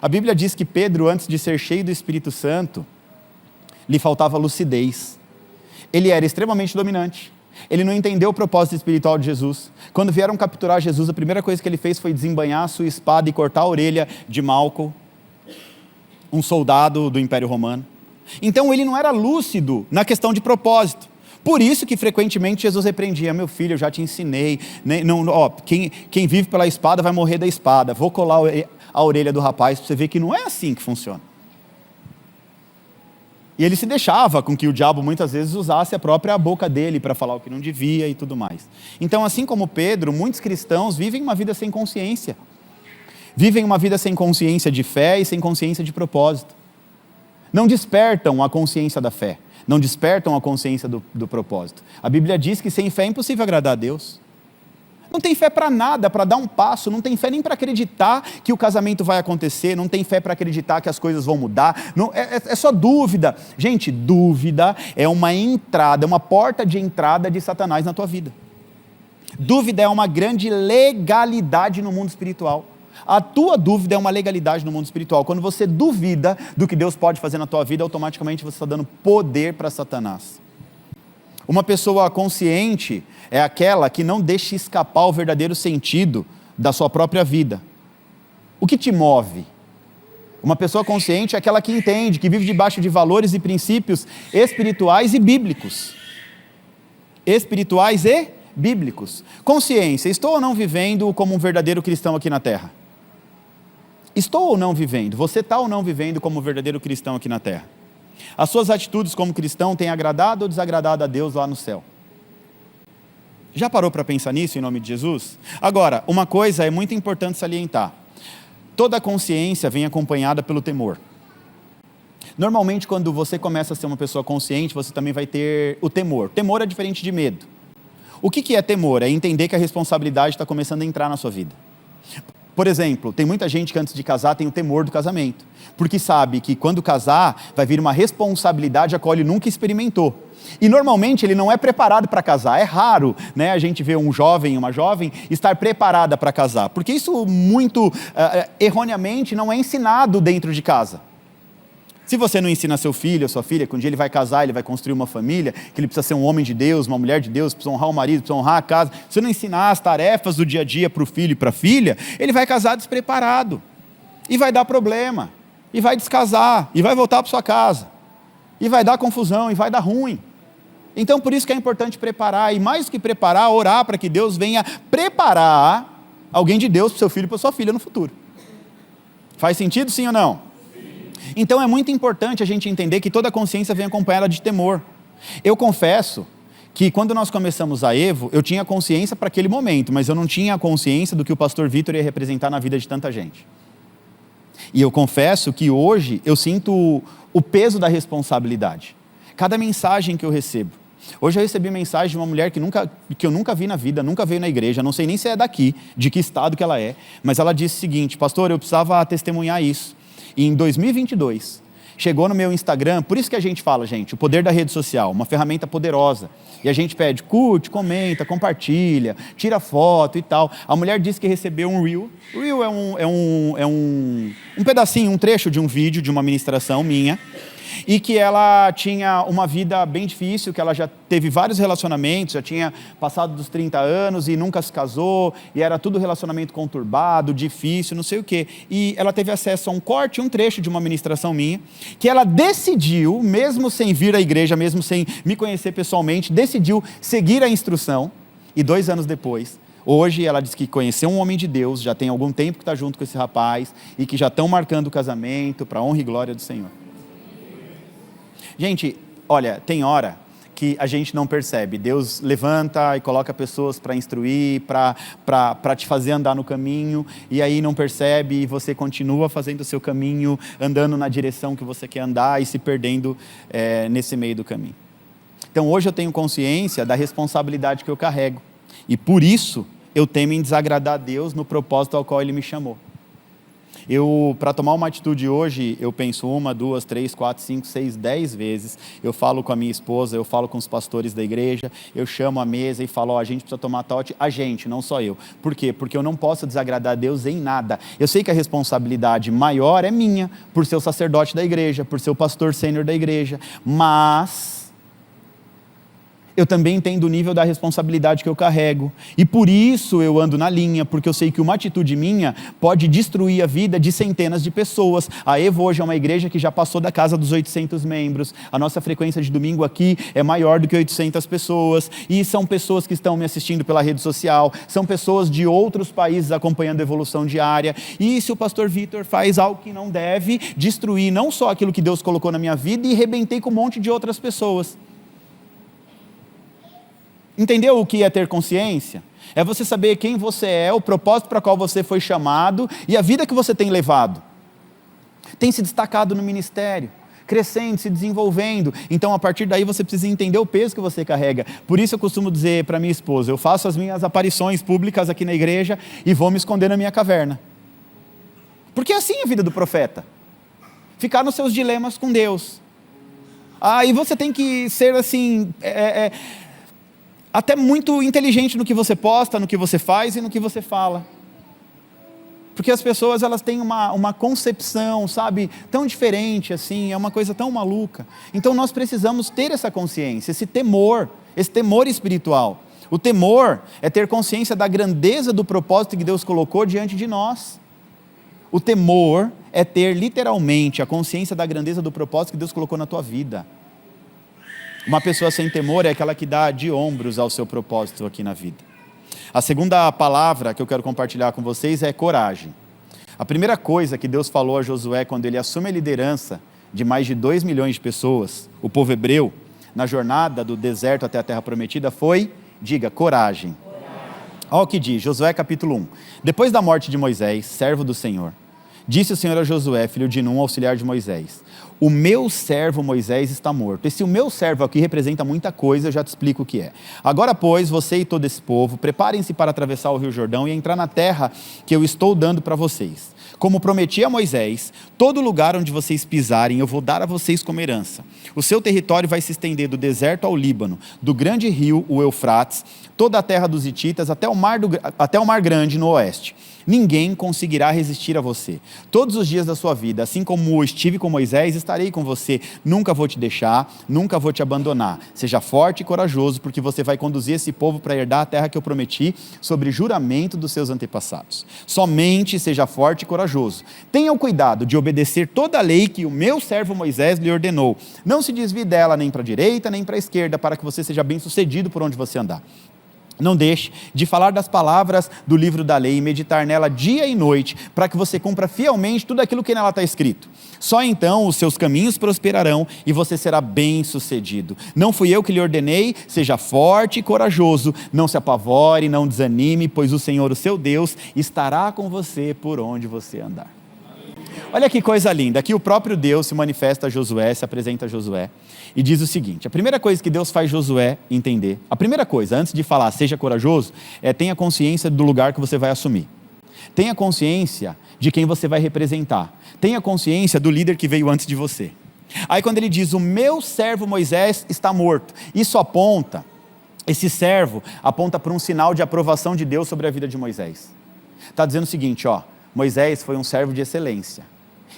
A Bíblia diz que Pedro, antes de ser cheio do Espírito Santo, lhe faltava lucidez. Ele era extremamente dominante. Ele não entendeu o propósito espiritual de Jesus. Quando vieram capturar Jesus, a primeira coisa que ele fez foi desembainhar a sua espada e cortar a orelha de Malco, um soldado do Império Romano. Então ele não era lúcido na questão de propósito. Por isso que frequentemente Jesus repreendia, meu filho, eu já te ensinei, quem vive pela espada vai morrer da espada, vou colar a orelha do rapaz para você ver que não é assim que funciona. E ele se deixava com que o diabo muitas vezes usasse a própria boca dele para falar o que não devia e tudo mais. Então, assim como Pedro, muitos cristãos vivem uma vida sem consciência. Vivem uma vida sem consciência de fé e sem consciência de propósito. Não despertam a consciência da fé. Não despertam a consciência do propósito. A Bíblia diz que sem fé é impossível agradar a Deus. Não tem fé para nada, para dar um passo, não tem fé nem para acreditar que o casamento vai acontecer, não tem fé para acreditar que as coisas vão mudar, é só dúvida. Gente, dúvida é uma entrada, uma porta de entrada de Satanás na tua vida. Dúvida é uma grande legalidade no mundo espiritual. A tua dúvida é uma legalidade no mundo espiritual. Quando você duvida do que Deus pode fazer na tua vida, automaticamente você está dando poder para Satanás. Uma pessoa consciente é aquela que não deixa escapar o verdadeiro sentido da sua própria vida. O que te move? Uma pessoa consciente é aquela que entende, que vive debaixo de valores e princípios espirituais e bíblicos. Espirituais e bíblicos. Consciência, estou ou não vivendo como um verdadeiro cristão aqui na terra? Estou ou não vivendo? Você está ou não vivendo como um verdadeiro cristão aqui na terra? As suas atitudes como cristão têm agradado ou desagradado a Deus lá no céu? Já parou para pensar nisso em nome de Jesus? Agora, uma coisa é muito importante salientar. Toda consciência vem acompanhada pelo temor. Normalmente, quando você começa a ser uma pessoa consciente, você também vai ter o temor. Temor é diferente de medo. O que é temor? É entender que a responsabilidade está começando a entrar na sua vida. Por exemplo, tem muita gente que antes de casar tem o temor do casamento, porque sabe que quando casar vai vir uma responsabilidade a qual ele nunca experimentou. E normalmente ele não é preparado para casar. É raro, né, a gente ver um jovem, uma jovem estar preparada para casar, porque isso muito erroneamente não é ensinado dentro de casa. Se você não ensina seu filho, a sua filha, que um dia ele vai casar, ele vai construir uma família, que ele precisa ser um homem de Deus, uma mulher de Deus, precisa honrar o marido, precisa honrar a casa, se você não ensinar as tarefas do dia a dia para o filho e para a filha, ele vai casar despreparado, e vai dar problema, e vai descasar, e vai voltar para sua casa, e vai dar confusão, e vai dar ruim. Então por isso que é importante preparar, e mais do que preparar, orar para que Deus venha preparar alguém de Deus para o seu filho e para a sua filha no futuro. Faz sentido sim ou não? Então é muito importante a gente entender que toda consciência vem acompanhada de temor. Eu confesso que quando nós começamos a Evo, eu tinha consciência para aquele momento, mas eu não tinha consciência do que o pastor Vitor ia representar na vida de tanta gente. E eu confesso que hoje eu sinto o peso da responsabilidade. Cada mensagem que eu recebo. Hoje eu recebi mensagem de uma mulher que eu nunca vi na vida, nunca veio na igreja, não sei nem se é daqui, de que estado que ela é, mas ela disse o seguinte: pastor, eu precisava testemunhar isso. E em 2022, chegou no meu Instagram, por isso que a gente fala, gente, o poder da rede social, uma ferramenta poderosa. E a gente pede, curte, comenta, compartilha, tira foto e tal. A mulher disse que recebeu um Reel. O Reel é um pedacinho, um trecho de um vídeo, de uma ministração minha. E que ela tinha uma vida bem difícil, que ela já teve vários relacionamentos, já tinha passado dos 30 anos e nunca se casou, e era tudo relacionamento conturbado, difícil, não sei o quê. E ela teve acesso a um corte, um trecho de uma ministração minha, que ela decidiu, mesmo sem vir à igreja, mesmo sem me conhecer pessoalmente, decidiu seguir a instrução, e 2 anos depois, hoje ela diz que conheceu um homem de Deus, já tem algum tempo que está junto com esse rapaz, e que já estão marcando o casamento para a honra e glória do Senhor. Gente, olha, tem hora que a gente não percebe. Deus levanta e coloca pessoas para instruir, para te fazer andar no caminho, e aí não percebe, e você continua fazendo o seu caminho, andando na direção que você quer andar e se perdendo nesse meio do caminho. Então hoje eu tenho consciência da responsabilidade que eu carrego, e por isso eu temo em desagradar a Deus no propósito ao qual Ele me chamou. Para tomar uma atitude hoje, eu penso 1, 2, 3, 4, 5, 6, 10 vezes. Eu falo com a minha esposa, eu falo com os pastores da igreja, eu chamo a mesa e falo, a gente precisa tomar tal atitude. A gente, não só eu. Por quê? Porque eu não posso desagradar a Deus em nada. Eu sei que a responsabilidade maior é minha, por ser o sacerdote da igreja, por ser o pastor sênior da igreja, mas eu também entendo o nível da responsabilidade que eu carrego, e por isso eu ando na linha, porque eu sei que uma atitude minha pode destruir a vida de centenas de pessoas. A Evo hoje é uma igreja que já passou da casa dos 800 membros, a nossa frequência de domingo aqui é maior do que 800 pessoas, e são pessoas que estão me assistindo pela rede social, são pessoas de outros países acompanhando a evolução diária, e se o pastor Vitor faz algo que não deve, destruir não só aquilo que Deus colocou na minha vida, e rebentei com um monte de outras pessoas. Entendeu o que é ter consciência? É você saber quem você é, o propósito para o qual você foi chamado e a vida que você tem levado. Tem se destacado no ministério, crescendo, se desenvolvendo. Então, a partir daí, você precisa entender o peso que você carrega. Por isso eu costumo dizer para minha esposa, eu faço as minhas aparições públicas aqui na igreja e vou me esconder na minha caverna. Porque é assim a vida do profeta. Ficar nos seus dilemas com Deus. E você tem que ser assim... até muito inteligente no que você posta, no que você faz e no que você fala. Porque as pessoas, elas têm uma concepção, sabe, tão diferente assim, é uma coisa tão maluca. Então nós precisamos ter essa consciência, esse temor espiritual. O temor é ter consciência da grandeza do propósito que Deus colocou diante de nós. O temor é ter literalmente a consciência da grandeza do propósito que Deus colocou na tua vida. Uma pessoa sem temor é aquela que dá de ombros ao seu propósito aqui na vida. A segunda palavra que eu quero compartilhar com vocês é coragem. A primeira coisa que Deus falou a Josué quando ele assume a liderança de mais de 2 milhões de pessoas, o povo hebreu, na jornada do deserto até a terra prometida foi, diga, coragem. Olha o que diz, Josué capítulo 1. Depois da morte de Moisés, servo do Senhor, disse o Senhor a Josué, filho de Num, auxiliar de Moisés: o meu servo Moisés está morto. Esse o meu servo aqui representa muita coisa, eu já te explico o que é. Agora, pois, você e todo esse povo, preparem-se para atravessar o rio Jordão e entrar na terra que eu estou dando para vocês. Como prometi a Moisés, todo lugar onde vocês pisarem eu vou dar a vocês como herança. O seu território vai se estender do deserto ao Líbano, do grande rio, o Eufrates, toda a terra dos hititas, até o mar grande no oeste. Ninguém conseguirá resistir a você. Todos os dias da sua vida, assim como estive com Moisés, estarei com você. Nunca vou te deixar, nunca vou te abandonar. Seja forte e corajoso, porque você vai conduzir esse povo para herdar a terra que eu prometi, sobre juramento dos seus antepassados. Somente seja forte e corajoso. Tenha o cuidado de obedecer toda a lei que o meu servo Moisés lhe ordenou. Não se desvie dela nem para a direita, nem para a esquerda, para que você seja bem sucedido por onde você andar. Não deixe de falar das palavras do livro da lei e meditar nela dia e noite, para que você cumpra fielmente tudo aquilo que nela está escrito. Só então os seus caminhos prosperarão e você será bem sucedido. Não fui eu que lhe ordenei, seja forte e corajoso, não se apavore, não desanime, pois o Senhor, o seu Deus, estará com você por onde você andar. Olha que coisa linda, aqui o próprio Deus se manifesta a Josué, se apresenta a Josué e diz o seguinte: a primeira coisa que Deus faz Josué entender, a primeira coisa, antes de falar seja corajoso, é tenha consciência do lugar que você vai assumir. Tenha consciência de quem você vai representar. Tenha consciência do líder que veio antes de você. Aí quando ele diz, o meu servo Moisés está morto, isso aponta, esse servo aponta para um sinal de aprovação de Deus sobre a vida de Moisés. Está dizendo o seguinte, Moisés foi um servo de excelência.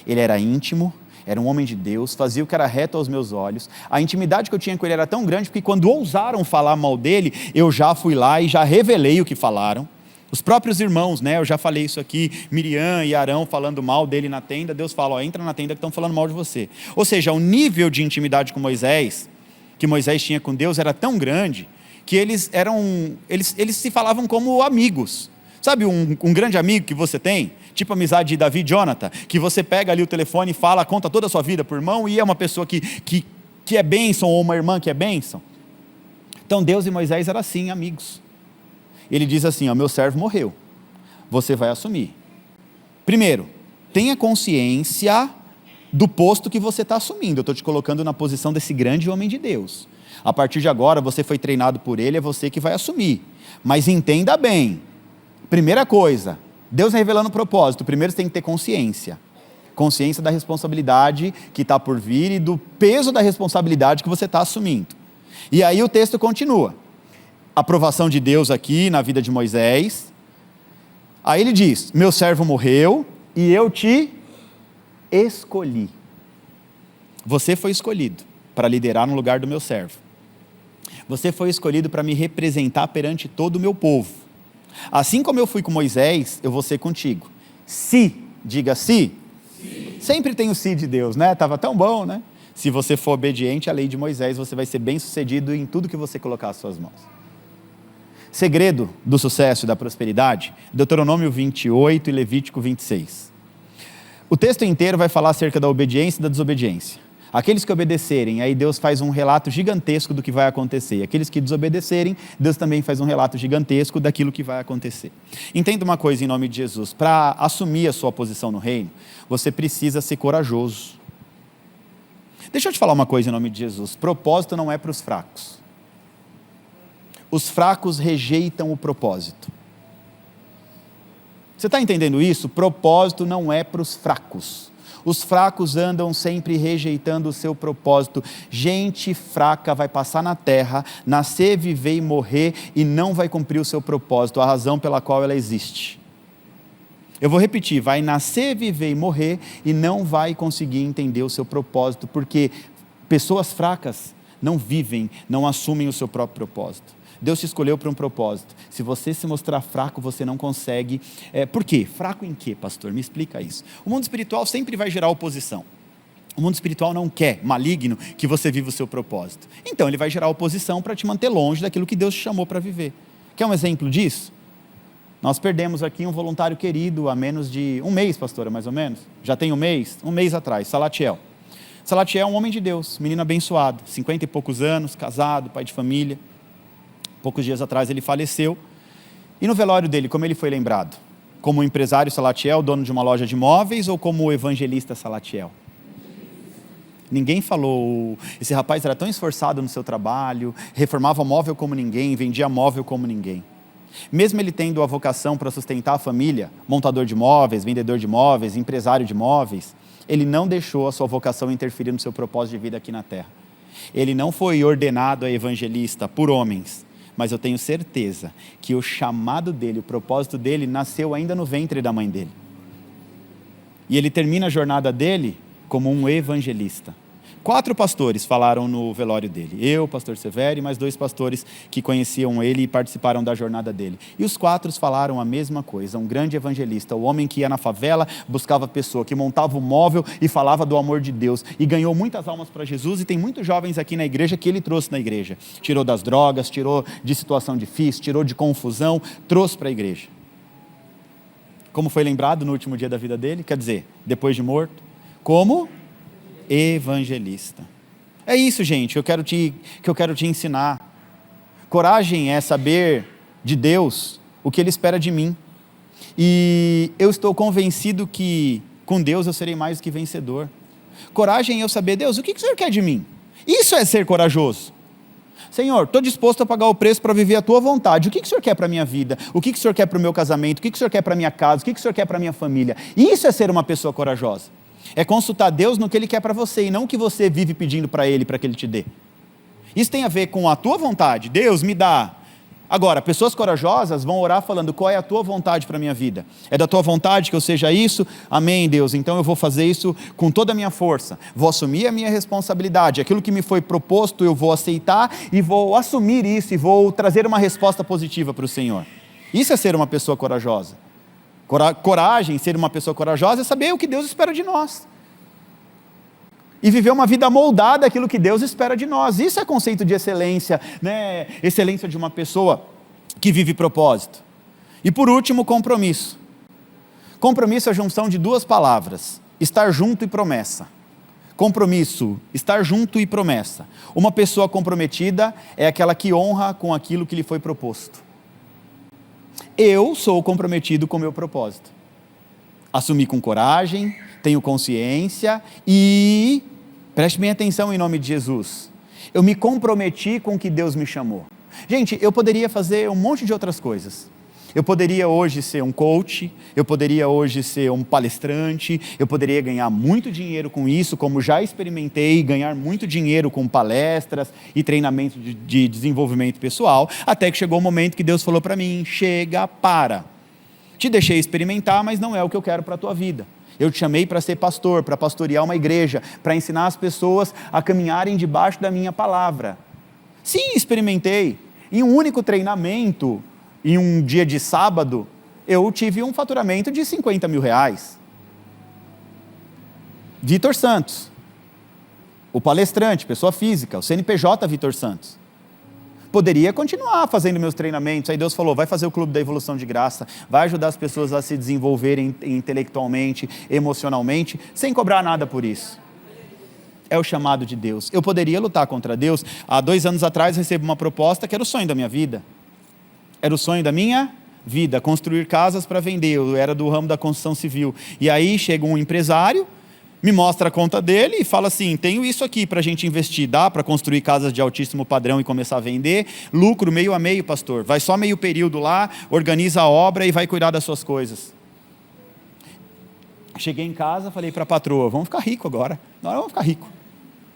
Ele era íntimo, era um homem de Deus, fazia o que era reto aos meus olhos. A intimidade que eu tinha com ele era tão grande, porque quando ousaram falar mal dele, eu já fui lá e já revelei o que falaram. Os próprios irmãos, eu já falei isso aqui, Miriam e Arão falando mal dele na tenda, Deus fala, entra na tenda que estão falando mal de você. Ou seja, o nível de intimidade com Moisés, que Moisés tinha com Deus, era tão grande, que eles se falavam como amigos. Sabe um grande amigo que você tem, tipo a amizade de Davi e Jonathan, que você pega ali o telefone e fala, conta toda a sua vida para o irmão, e é uma pessoa que é bênção, ou uma irmã que é bênção. Então Deus e Moisés eram assim, amigos. Ele diz assim, meu servo morreu, você vai assumir. Primeiro, tenha consciência do posto que você está assumindo. Eu estou te colocando na posição desse grande homem de Deus. A partir de agora, você foi treinado por ele, é você que vai assumir. Mas entenda bem, primeira coisa, Deus revelando o propósito, primeiro você tem que ter consciência. Consciência da responsabilidade que está por vir e do peso da responsabilidade que você está assumindo. E aí o texto continua. Aprovação de Deus aqui na vida de Moisés. Aí ele diz, meu servo morreu e eu te escolhi. Você foi escolhido para liderar no lugar do meu servo. Você foi escolhido para me representar perante todo o meu povo. Assim como eu fui com Moisés, eu vou ser contigo. Se, diga se. Sempre tem o se de Deus, Estava tão bom, Se você for obediente à lei de Moisés, você vai ser bem sucedido em tudo que você colocar as suas mãos. Segredo do sucesso e da prosperidade, Deuteronômio 28 e Levítico 26. O texto inteiro vai falar acerca da obediência e da desobediência. Aqueles que obedecerem, aí Deus faz um relato gigantesco do que vai acontecer. Aqueles que desobedecerem, Deus também faz um relato gigantesco daquilo que vai acontecer. Entenda uma coisa em nome de Jesus, para assumir a sua posição no reino, você precisa ser corajoso. Deixa eu te falar uma coisa em nome de Jesus, propósito não é para os fracos. Os fracos rejeitam o propósito. Você está entendendo isso? Propósito não é para os fracos. Os fracos andam sempre rejeitando o seu propósito. Gente fraca vai passar na terra, nascer, viver e morrer e não vai cumprir o seu propósito, a razão pela qual ela existe. Eu vou repetir, vai nascer, viver e morrer e não vai conseguir entender o seu propósito, porque pessoas fracas não vivem, não assumem o seu próprio propósito. Deus te escolheu para um propósito. Se você se mostrar fraco, você não consegue. Por quê? Fraco em quê, pastor? Me explica isso. O mundo espiritual sempre vai gerar oposição. O mundo espiritual não quer, maligno, que você viva o seu propósito. Então ele vai gerar oposição para te manter longe daquilo que Deus te chamou para viver. Quer um exemplo disso? Nós perdemos aqui um voluntário querido há menos de um mês, pastora, mais ou menos. Já tem um mês atrás, Salatiel. Salatiel é um homem de Deus, menino abençoado, 50 e poucos anos, casado, pai de família. Poucos dias atrás ele faleceu. E no velório dele, como ele foi lembrado? Como o empresário Salatiel, dono de uma loja de móveis, ou como o evangelista Salatiel? Ninguém falou, esse rapaz era tão esforçado no seu trabalho, reformava móvel como ninguém, vendia móvel como ninguém. Mesmo ele tendo a vocação para sustentar a família, montador de móveis, vendedor de móveis, empresário de móveis, ele não deixou a sua vocação interferir no seu propósito de vida aqui na terra. Ele não foi ordenado a evangelista por homens, mas eu tenho certeza que o chamado dele, o propósito dele, nasceu ainda no ventre da mãe dele. E ele termina a jornada dele como um evangelista. 4 pastores falaram no velório dele. Eu, pastor Severo, e mais 2 pastores que conheciam ele e participaram da jornada dele. E os 4 falaram a mesma coisa. Um grande evangelista, o homem que ia na favela, buscava pessoa, que montava o móvel e falava do amor de Deus. E ganhou muitas almas para Jesus. E tem muitos jovens aqui na igreja que ele trouxe na igreja. Tirou das drogas, tirou de situação difícil, tirou de confusão, trouxe para a igreja. Como foi lembrado no último dia da vida dele? Quer dizer, depois de morto. Como evangelista. É isso, gente, que eu quero te ensinar. Coragem é saber de Deus o que Ele espera de mim. E eu estou convencido que com Deus eu serei mais do que vencedor. Coragem é eu saber, Deus, o que o Senhor quer de mim? Isso é ser corajoso. Senhor, estou disposto a pagar o preço para viver a Tua vontade. O que o Senhor quer para a minha vida? O que o Senhor quer para o meu casamento? O que o Senhor quer para a minha casa? O que o Senhor quer para a minha família? Isso é ser uma pessoa corajosa. É consultar Deus no que Ele quer para você e não o que você vive pedindo para Ele, para que Ele te dê. Isso tem a ver com a tua vontade. Deus, me dá. Agora, pessoas corajosas vão orar falando, qual é a tua vontade para a minha vida? É da tua vontade que eu seja isso? Amém, Deus. Então eu vou fazer isso com toda a minha força. Vou assumir a minha responsabilidade. Aquilo que me foi proposto eu vou aceitar e vou assumir isso e vou trazer uma resposta positiva para o Senhor. Isso é ser uma pessoa corajosa. Coragem, ser uma pessoa corajosa, é saber o que Deus espera de nós. E viver uma vida moldada àquilo que Deus espera de nós. Isso é conceito de excelência, né? Excelência de uma pessoa que vive propósito. E por último, compromisso. Compromisso é a junção de 2 palavras, estar junto e promessa. Compromisso, estar junto e promessa. Uma pessoa comprometida é aquela que honra com aquilo que lhe foi proposto. Eu sou comprometido com o meu propósito. Assumi com coragem, tenho consciência e, preste bem atenção em nome de Jesus, eu me comprometi com o que Deus me chamou. Gente, eu poderia fazer um monte de outras coisas. Eu poderia hoje ser um coach, eu poderia hoje ser um palestrante, eu poderia ganhar muito dinheiro com isso, como já experimentei, ganhar muito dinheiro com palestras e treinamento de desenvolvimento pessoal, até que chegou o momento que Deus falou para mim, chega, para. Te deixei experimentar, mas não é o que eu quero para a tua vida. Eu te chamei para ser pastor, para pastorear uma igreja, para ensinar as pessoas a caminharem debaixo da minha palavra. Sim, experimentei. Em um único treinamento, em um dia de sábado, eu tive um faturamento de 50 mil reais. Vitor Santos, o palestrante, pessoa física, o CNPJ Vitor Santos. Poderia continuar fazendo meus treinamentos, aí Deus falou, vai fazer o Clube da Evolução de Graça, vai ajudar as pessoas a se desenvolverem intelectualmente, emocionalmente, sem cobrar nada por isso. É o chamado de Deus. Eu poderia lutar contra Deus. Há 2 anos atrás recebi uma proposta que era o sonho da minha vida. Era o sonho da minha vida, construir casas para vender. Eu era do ramo da construção civil. E aí chega um empresário, me mostra a conta dele e fala assim, tenho isso aqui para a gente investir, dá para construir casas de altíssimo padrão e começar a vender, lucro meio a meio, pastor, vai só meio período lá, organiza a obra e vai cuidar das suas coisas. Cheguei em casa, falei para a patroa, vamos ficar rico agora, nós vamos ficar rico.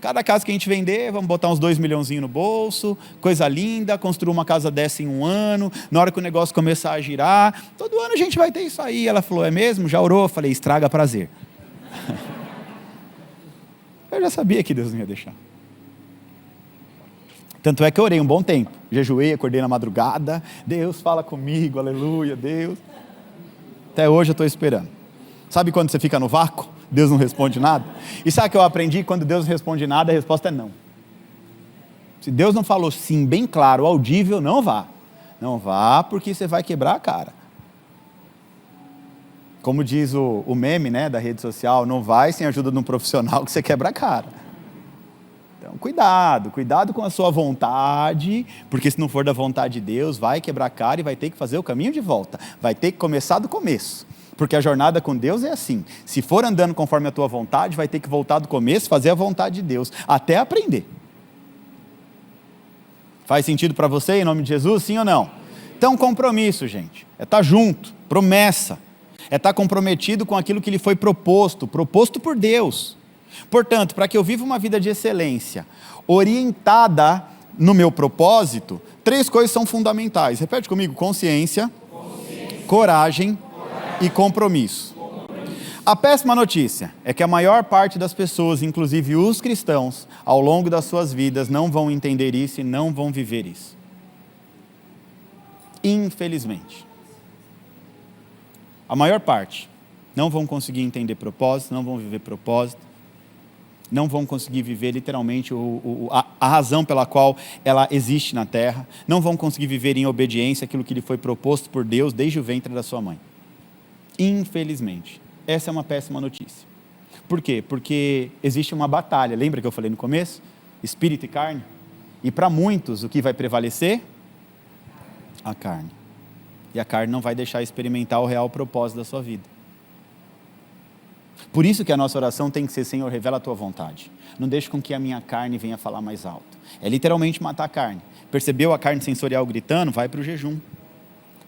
Cada casa que a gente vender, vamos botar uns 2 milhãozinhos no bolso, coisa linda, construir uma casa dessa em 1 ano, na hora que o negócio começar a girar, todo ano a gente vai ter isso aí. Ela falou, é mesmo? Já orou? Eu falei, estraga prazer. Eu já sabia que Deus não ia deixar. Tanto é que eu orei um bom tempo, jejuei, acordei na madrugada, Deus fala comigo, aleluia, Deus. Até hoje eu estou esperando. Sabe quando você fica no vácuo, Deus não responde nada? E sabe o que eu aprendi? Quando Deus não responde nada, a resposta é não. Se Deus não falou sim, bem claro, audível, não vá. Não vá, porque você vai quebrar a cara. Como diz o meme, né, da rede social, não vai sem a ajuda de um profissional que você quebra a cara. Então, cuidado com a sua vontade, porque se não for da vontade de Deus, vai quebrar a cara e vai ter que fazer o caminho de volta. Vai ter que começar do começo. Porque a jornada com Deus é assim. Se for andando conforme a tua vontade, vai ter que voltar do começo, fazer a vontade de Deus, até aprender. Faz sentido para você, em nome de Jesus, sim ou não? Então, compromisso, gente, é estar junto, promessa, é estar comprometido com aquilo que lhe foi proposto por Deus. Portanto, para que eu viva uma vida de excelência, orientada no meu propósito, 3 coisas são fundamentais. Repete comigo: consciência, coragem e compromisso. A péssima notícia é que a maior parte das pessoas, inclusive os cristãos, ao longo das suas vidas, não vão entender isso e não vão viver isso. Infelizmente. A maior parte não vão conseguir entender propósito, não vão viver propósito, não vão conseguir viver literalmente a razão pela qual ela existe na terra, não vão conseguir viver em obediência àquilo que lhe foi proposto por Deus desde o ventre da sua mãe. Infelizmente. Essa é uma péssima notícia. Por quê? Porque existe uma batalha, lembra que eu falei no começo? Espírito e carne. E para muitos, o que vai prevalecer? A carne. E a carne não vai deixar experimentar o real propósito da sua vida. Por isso que a nossa oração tem que ser: Senhor, revela a tua vontade. Não deixe com que a minha carne venha falar mais alto. É literalmente matar a carne. Percebeu a carne sensorial gritando? Vai para o jejum.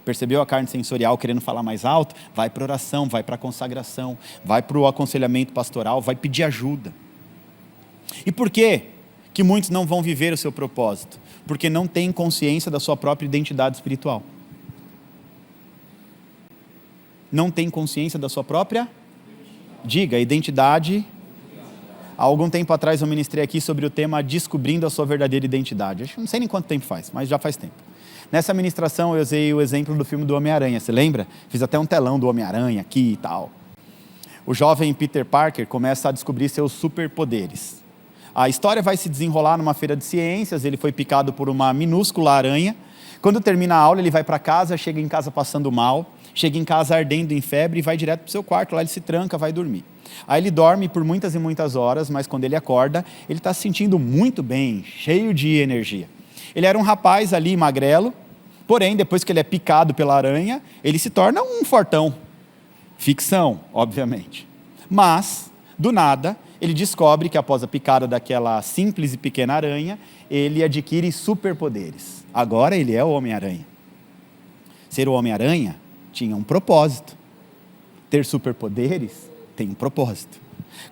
Percebeu a carne sensorial querendo falar mais alto? Vai para a oração, vai para a consagração, vai para o aconselhamento pastoral, vai pedir ajuda. E por quê que muitos não vão viver o seu propósito? Porque não têm consciência da sua própria identidade espiritual. Não tem consciência da sua própria? Diga, identidade. Há algum tempo atrás eu ministrei aqui sobre o tema descobrindo a sua verdadeira identidade. Não sei nem quanto tempo faz, mas já faz tempo. Nessa ministração eu usei o exemplo do filme do Homem-Aranha, você lembra? Fiz até um telão do Homem-Aranha aqui e tal. O jovem Peter Parker começa a descobrir seus superpoderes. A história vai se desenrolar numa feira de ciências, ele foi picado por uma minúscula aranha. Quando termina a aula, ele vai para casa, chega em casa passando mal, chega em casa ardendo em febre e vai direto para o seu quarto, lá ele se tranca, vai dormir. Aí ele dorme por muitas e muitas horas, mas quando ele acorda, ele está se sentindo muito bem, cheio de energia. Ele era um rapaz ali, magrelo, porém, depois que ele é picado pela aranha, ele se torna um fortão. Ficção, obviamente. Mas, do nada, ele descobre que após a picada daquela simples e pequena aranha, ele adquire superpoderes. Agora ele é o Homem-Aranha. Ser o Homem-Aranha tinha um propósito. Ter superpoderes tem um propósito.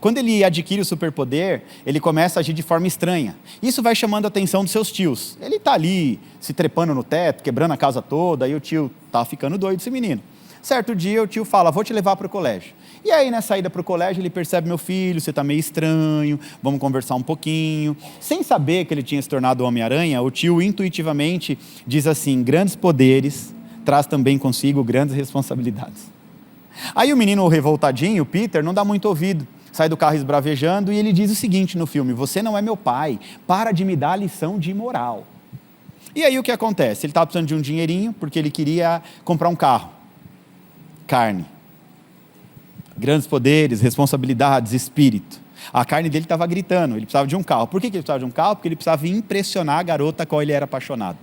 Quando ele adquire o superpoder, ele começa a agir de forma estranha. Isso vai chamando a atenção dos seus tios. Ele está ali, se trepando no teto, quebrando a casa toda, aí o tio está ficando doido, esse menino. Certo dia, o tio fala: vou te levar para o colégio. E aí, na saída para o colégio, ele percebe: meu filho, você está meio estranho, vamos conversar um pouquinho. Sem saber que ele tinha se tornado o Homem-Aranha, o tio intuitivamente diz assim: grandes poderes traz também consigo grandes responsabilidades. Aí o menino revoltadinho, o Peter, não dá muito ouvido. Sai do carro esbravejando e ele diz o seguinte no filme: você não é meu pai, para de me dar lição de moral. E aí o que acontece? Ele estava precisando de um dinheirinho, porque ele queria comprar um carro. Carne. Grandes poderes, responsabilidades, espírito. A carne dele estava gritando, ele precisava de um carro. Por que ele precisava de um carro? Porque ele precisava impressionar a garota a qual ele era apaixonado.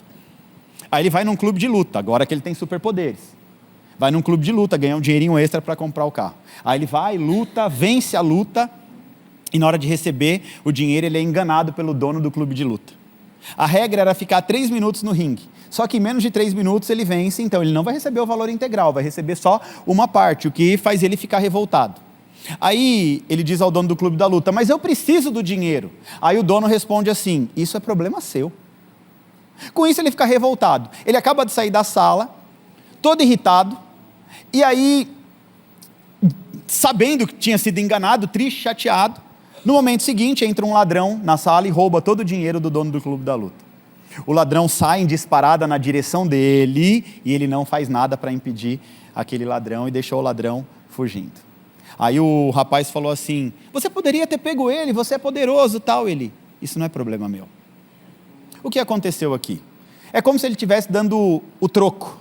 Aí ele vai num clube de luta, agora que ele tem superpoderes. Vai num clube de luta, ganhar um dinheirinho extra para comprar o carro. Aí ele vai, luta, vence a luta, e na hora de receber o dinheiro, ele é enganado pelo dono do clube de luta. A regra era ficar 3 minutos no ringue. Só que em menos de 3 minutos ele vence, então ele não vai receber o valor integral, vai receber só uma parte, o que faz ele ficar revoltado. Aí ele diz ao dono do clube da luta: mas eu preciso do dinheiro. Aí o dono responde assim: isso é problema seu. Com isso ele fica revoltado. Ele acaba de sair da sala, todo irritado, e aí, sabendo que tinha sido enganado, triste, chateado, no momento seguinte entra um ladrão na sala e rouba todo o dinheiro do dono do clube da luta. O ladrão sai em disparada na direção dele e ele não faz nada para impedir aquele ladrão e deixou o ladrão fugindo. Aí o rapaz falou assim: você poderia ter pego ele, você é poderoso, tal. Ele: isso não é problema meu. O que aconteceu aqui? É como se ele estivesse dando o troco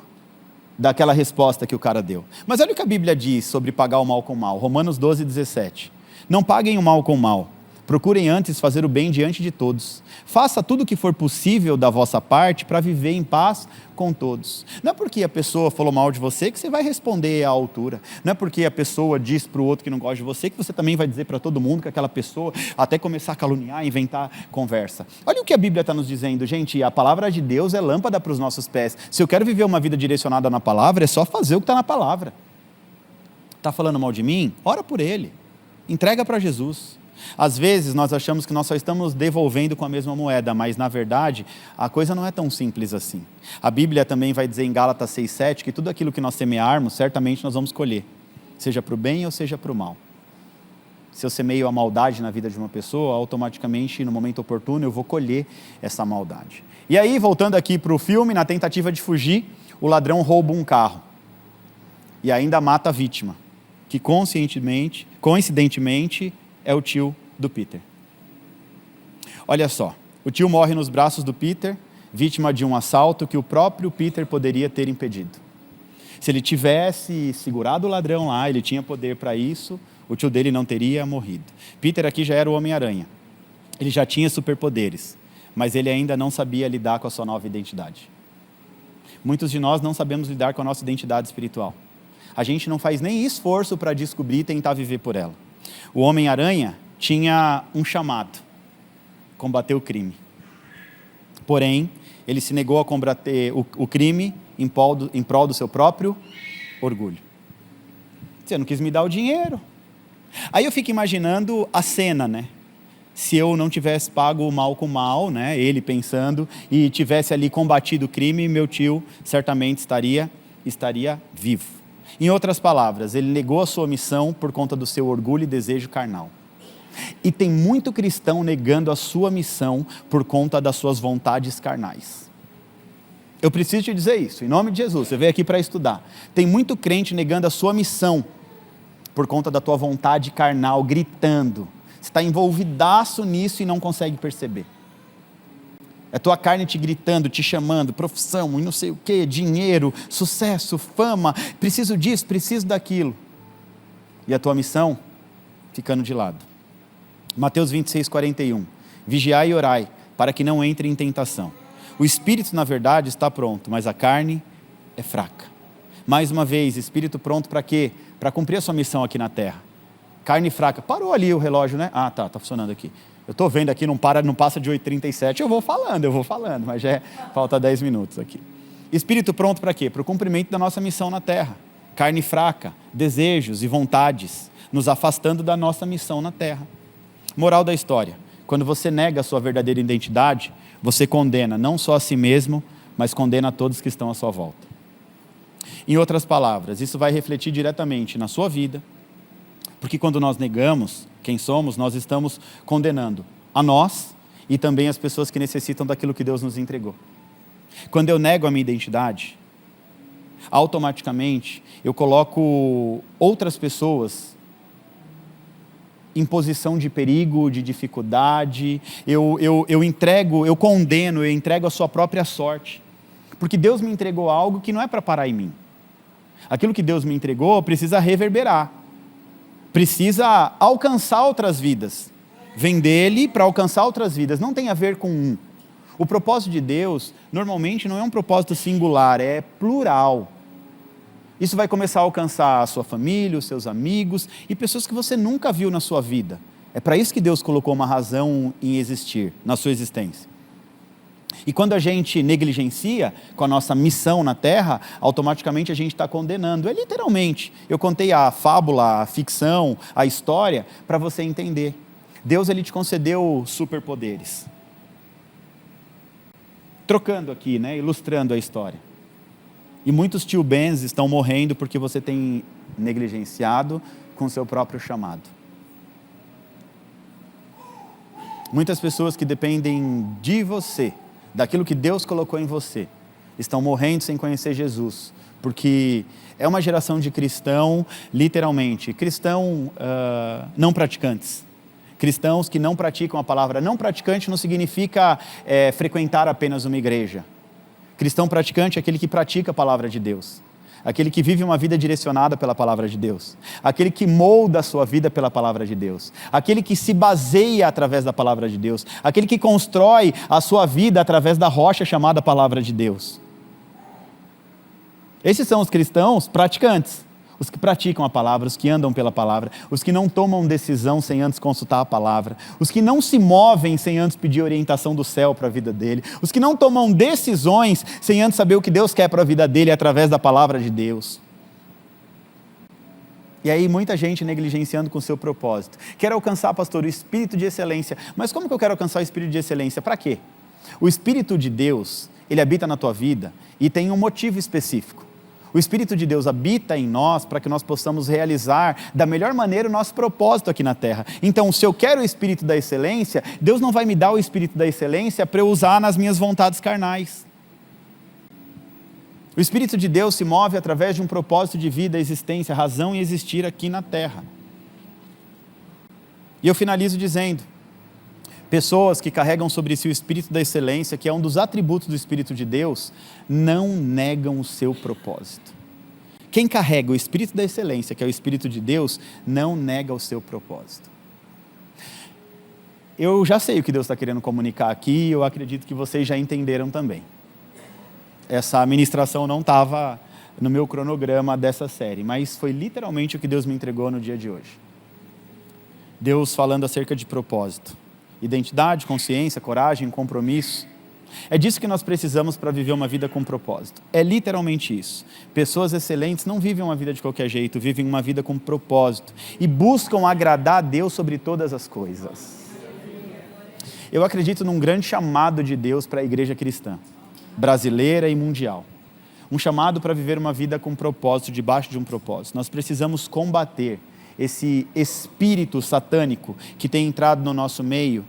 daquela resposta que o cara deu. Mas olha o que a Bíblia diz sobre pagar o mal com o mal. Romanos 12:17. Não paguem o mal com o mal. Procurem antes fazer o bem diante de todos. Faça tudo o que for possível da vossa parte para viver em paz com todos. Não é porque a pessoa falou mal de você que você vai responder à altura. Não é porque a pessoa diz para o outro que não gosta de você que você também vai dizer para todo mundo que aquela pessoa, até começar a caluniar, inventar conversa. Olha o que a Bíblia está nos dizendo, gente. A palavra de Deus é lâmpada para os nossos pés. Se eu quero viver uma vida direcionada na palavra, é só fazer o que está na palavra. Está falando mal de mim? Ora por ele. Entrega para Jesus. Às vezes nós achamos que nós só estamos devolvendo com a mesma moeda, mas na verdade a coisa não é tão simples assim. A Bíblia também vai dizer em Gálatas 6:7 que tudo aquilo que nós semearmos, certamente nós vamos colher, seja para o bem ou seja para o mal. Se eu semeio a maldade na vida de uma pessoa, automaticamente no momento oportuno eu vou colher essa maldade. E aí, voltando aqui para o filme, na tentativa de fugir, o ladrão rouba um carro e ainda mata a vítima, que coincidentemente é o tio do Peter. Olha só, o tio morre nos braços do Peter, vítima de um assalto que o próprio Peter poderia ter impedido. Se ele tivesse segurado o ladrão lá, ele tinha poder para isso, o tio dele não teria morrido. Peter aqui já era o Homem-Aranha. Ele já tinha superpoderes, mas ele ainda não sabia lidar com a sua nova identidade. Muitos de nós não sabemos lidar com a nossa identidade espiritual. A gente não faz nem esforço para descobrir e tentar viver por ela. O Homem-Aranha tinha um chamado: combater o crime. Porém, ele se negou a combater o crime em prol do seu próprio orgulho. Você não quis me dar o dinheiro. Aí eu fico imaginando a cena, né? Se eu não tivesse pago o mal com o mal, né? Ele pensando, e tivesse ali combatido o crime, meu tio certamente estaria vivo. Em outras palavras, ele negou a sua missão por conta do seu orgulho e desejo carnal. E tem muito cristão negando a sua missão por conta das suas vontades carnais. Eu preciso te dizer isso, em nome de Jesus, você veio aqui para estudar. Tem muito crente negando a sua missão por conta da tua vontade carnal, gritando. Você está envolvidaço nisso e não consegue perceber. É a tua carne te gritando, te chamando, profissão, e não sei o que, dinheiro, sucesso, fama, preciso disso, preciso daquilo. E a tua missão ficando de lado. Mateus 26:41. Vigiai e orai, para que não entre em tentação. O espírito, na verdade, está pronto, mas a carne é fraca. Mais uma vez, espírito pronto para quê? Para cumprir a sua missão aqui na terra. Carne fraca. Parou ali o relógio, né? Ah, tá funcionando aqui. Eu estou vendo aqui, não passa de 8h37, eu vou falando, mas já falta 10 minutos aqui. Espírito pronto para quê? Para o cumprimento da nossa missão na terra. Carne fraca, desejos e vontades, nos afastando da nossa missão na terra. Moral da história: quando você nega a sua verdadeira identidade, você condena não só a si mesmo, mas condena a todos que estão à sua volta. Em outras palavras, isso vai refletir diretamente na sua vida, porque quando nós negamos quem somos, nós estamos condenando a nós e também as pessoas que necessitam daquilo que Deus nos entregou. Quando eu nego a minha identidade, automaticamente eu coloco outras pessoas em posição de perigo, de dificuldade, eu condeno, eu entrego a sua própria sorte, porque Deus me entregou algo que não é para parar em mim. Aquilo que Deus me entregou precisa reverberar, precisa alcançar outras vidas, vem dele para alcançar outras vidas, não tem a ver com um. O propósito de Deus, normalmente, não é um propósito singular, é plural. Isso vai começar a alcançar a sua família, os seus amigos e pessoas que você nunca viu na sua vida. É para isso que Deus colocou uma razão em existir, na sua existência. E quando a gente negligencia com a nossa missão na terra, automaticamente a gente está condenando. É literalmente. Eu contei a fábula, a ficção, a história, para você entender. Deus, ele te concedeu superpoderes. Trocando aqui, né, ilustrando a história. E muitos tio Bens estão morrendo porque você tem negligenciado com o seu próprio chamado. Muitas pessoas que dependem de você daquilo que Deus colocou em você, estão morrendo sem conhecer Jesus, porque é uma geração de cristão, literalmente, cristão não praticantes. Cristãos que não praticam a palavra. Não praticante não significa frequentar apenas uma igreja. Cristão praticante é aquele que pratica a palavra de Deus. Aquele que vive uma vida direcionada pela palavra de Deus. Aquele que molda a sua vida pela palavra de Deus. Aquele que se baseia através da palavra de Deus. Aquele que constrói a sua vida através da rocha chamada palavra de Deus. Esses são os cristãos praticantes. Os que praticam a palavra, os que andam pela palavra, os que não tomam decisão sem antes consultar a palavra, os que não se movem sem antes pedir orientação do céu para a vida dele, os que não tomam decisões sem antes saber o que Deus quer para a vida dele através da palavra de Deus. E aí muita gente negligenciando com o seu propósito. Quero alcançar, pastor, o espírito de excelência. Mas como que eu quero alcançar o espírito de excelência? Para quê? O Espírito de Deus, ele habita na tua vida e tem um motivo específico. O Espírito de Deus habita em nós para que nós possamos realizar da melhor maneira o nosso propósito aqui na terra. Então, se eu quero o Espírito da excelência, Deus não vai me dar o Espírito da excelência para eu usar nas minhas vontades carnais. O Espírito de Deus se move através de um propósito de vida, existência, razão e existir aqui na terra. E eu finalizo dizendo, pessoas que carregam sobre si o Espírito da excelência, que é um dos atributos do Espírito de Deus, não negam o seu propósito. Quem carrega o Espírito da excelência, que é o Espírito de Deus, não nega o seu propósito. Eu já sei o que Deus está querendo comunicar aqui, eu acredito que vocês já entenderam também. Essa ministração não estava no meu cronograma dessa série, mas foi literalmente o que Deus me entregou no dia de hoje. Deus falando acerca de propósito. Identidade, consciência, coragem, compromisso. É disso que nós precisamos para viver uma vida com propósito. É literalmente isso. Pessoas excelentes não vivem uma vida de qualquer jeito, vivem uma vida com propósito e buscam agradar a Deus sobre todas as coisas. Eu acredito num grande chamado de Deus para a igreja cristã, brasileira e mundial. Um chamado para viver uma vida com propósito, debaixo de um propósito. Nós precisamos combater esse espírito satânico que tem entrado no nosso meio.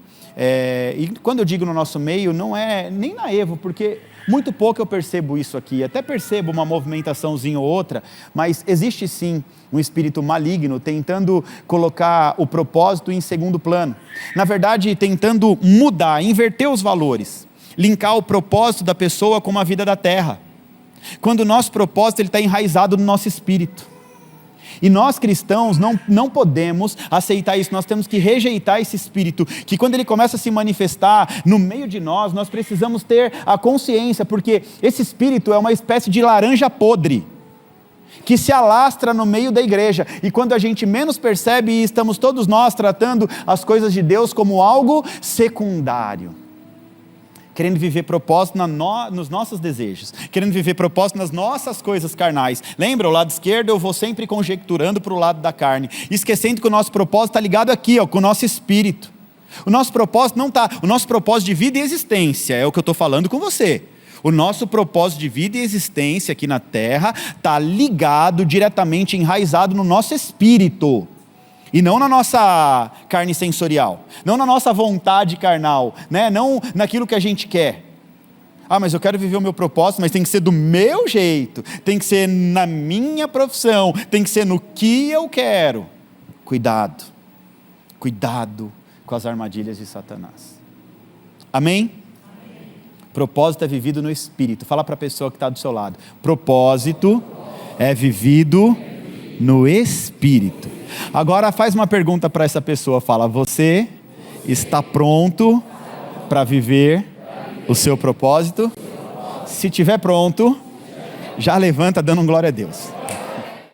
E quando eu digo no nosso meio, não é nem na Evo, porque muito pouco eu percebo isso aqui, até percebo uma movimentaçãozinha ou outra, mas existe sim um espírito maligno tentando colocar o propósito em segundo plano. Na verdade, tentando mudar, inverter os valores, linkar o propósito da pessoa com a vida da terra, quando o nosso propósito está enraizado no nosso espírito. E nós cristãos não podemos aceitar isso, nós temos que rejeitar esse espírito, que quando ele começa a se manifestar no meio de nós, nós precisamos ter a consciência, porque esse espírito é uma espécie de laranja podre, que se alastra no meio da igreja, e quando a gente menos percebe, estamos todos nós tratando as coisas de Deus como algo secundário. Querendo viver propósito nos nossos desejos, querendo viver propósito nas nossas coisas carnais. Lembra, o lado esquerdo eu vou sempre conjecturando para o lado da carne, esquecendo que o nosso propósito está ligado aqui, com o nosso espírito. O nosso propósito não está, o nosso propósito de vida e existência, é o que eu estou falando com você. O nosso propósito de vida e existência aqui na terra está ligado, diretamente enraizado no nosso espírito. E não na nossa carne sensorial, não na nossa vontade carnal, né? Não naquilo que a gente quer. Ah, mas eu quero viver o meu propósito, mas tem que ser do meu jeito, tem que ser na minha profissão, tem que ser no que eu quero. Cuidado com as armadilhas de Satanás. Amém? Propósito é vivido no Espírito. Fala para a pessoa que está do seu lado. Propósito é vivido no Espírito. Agora faz uma pergunta para essa pessoa, fala, você está pronto para viver o seu propósito? Se estiver pronto, já levanta dando glória a Deus.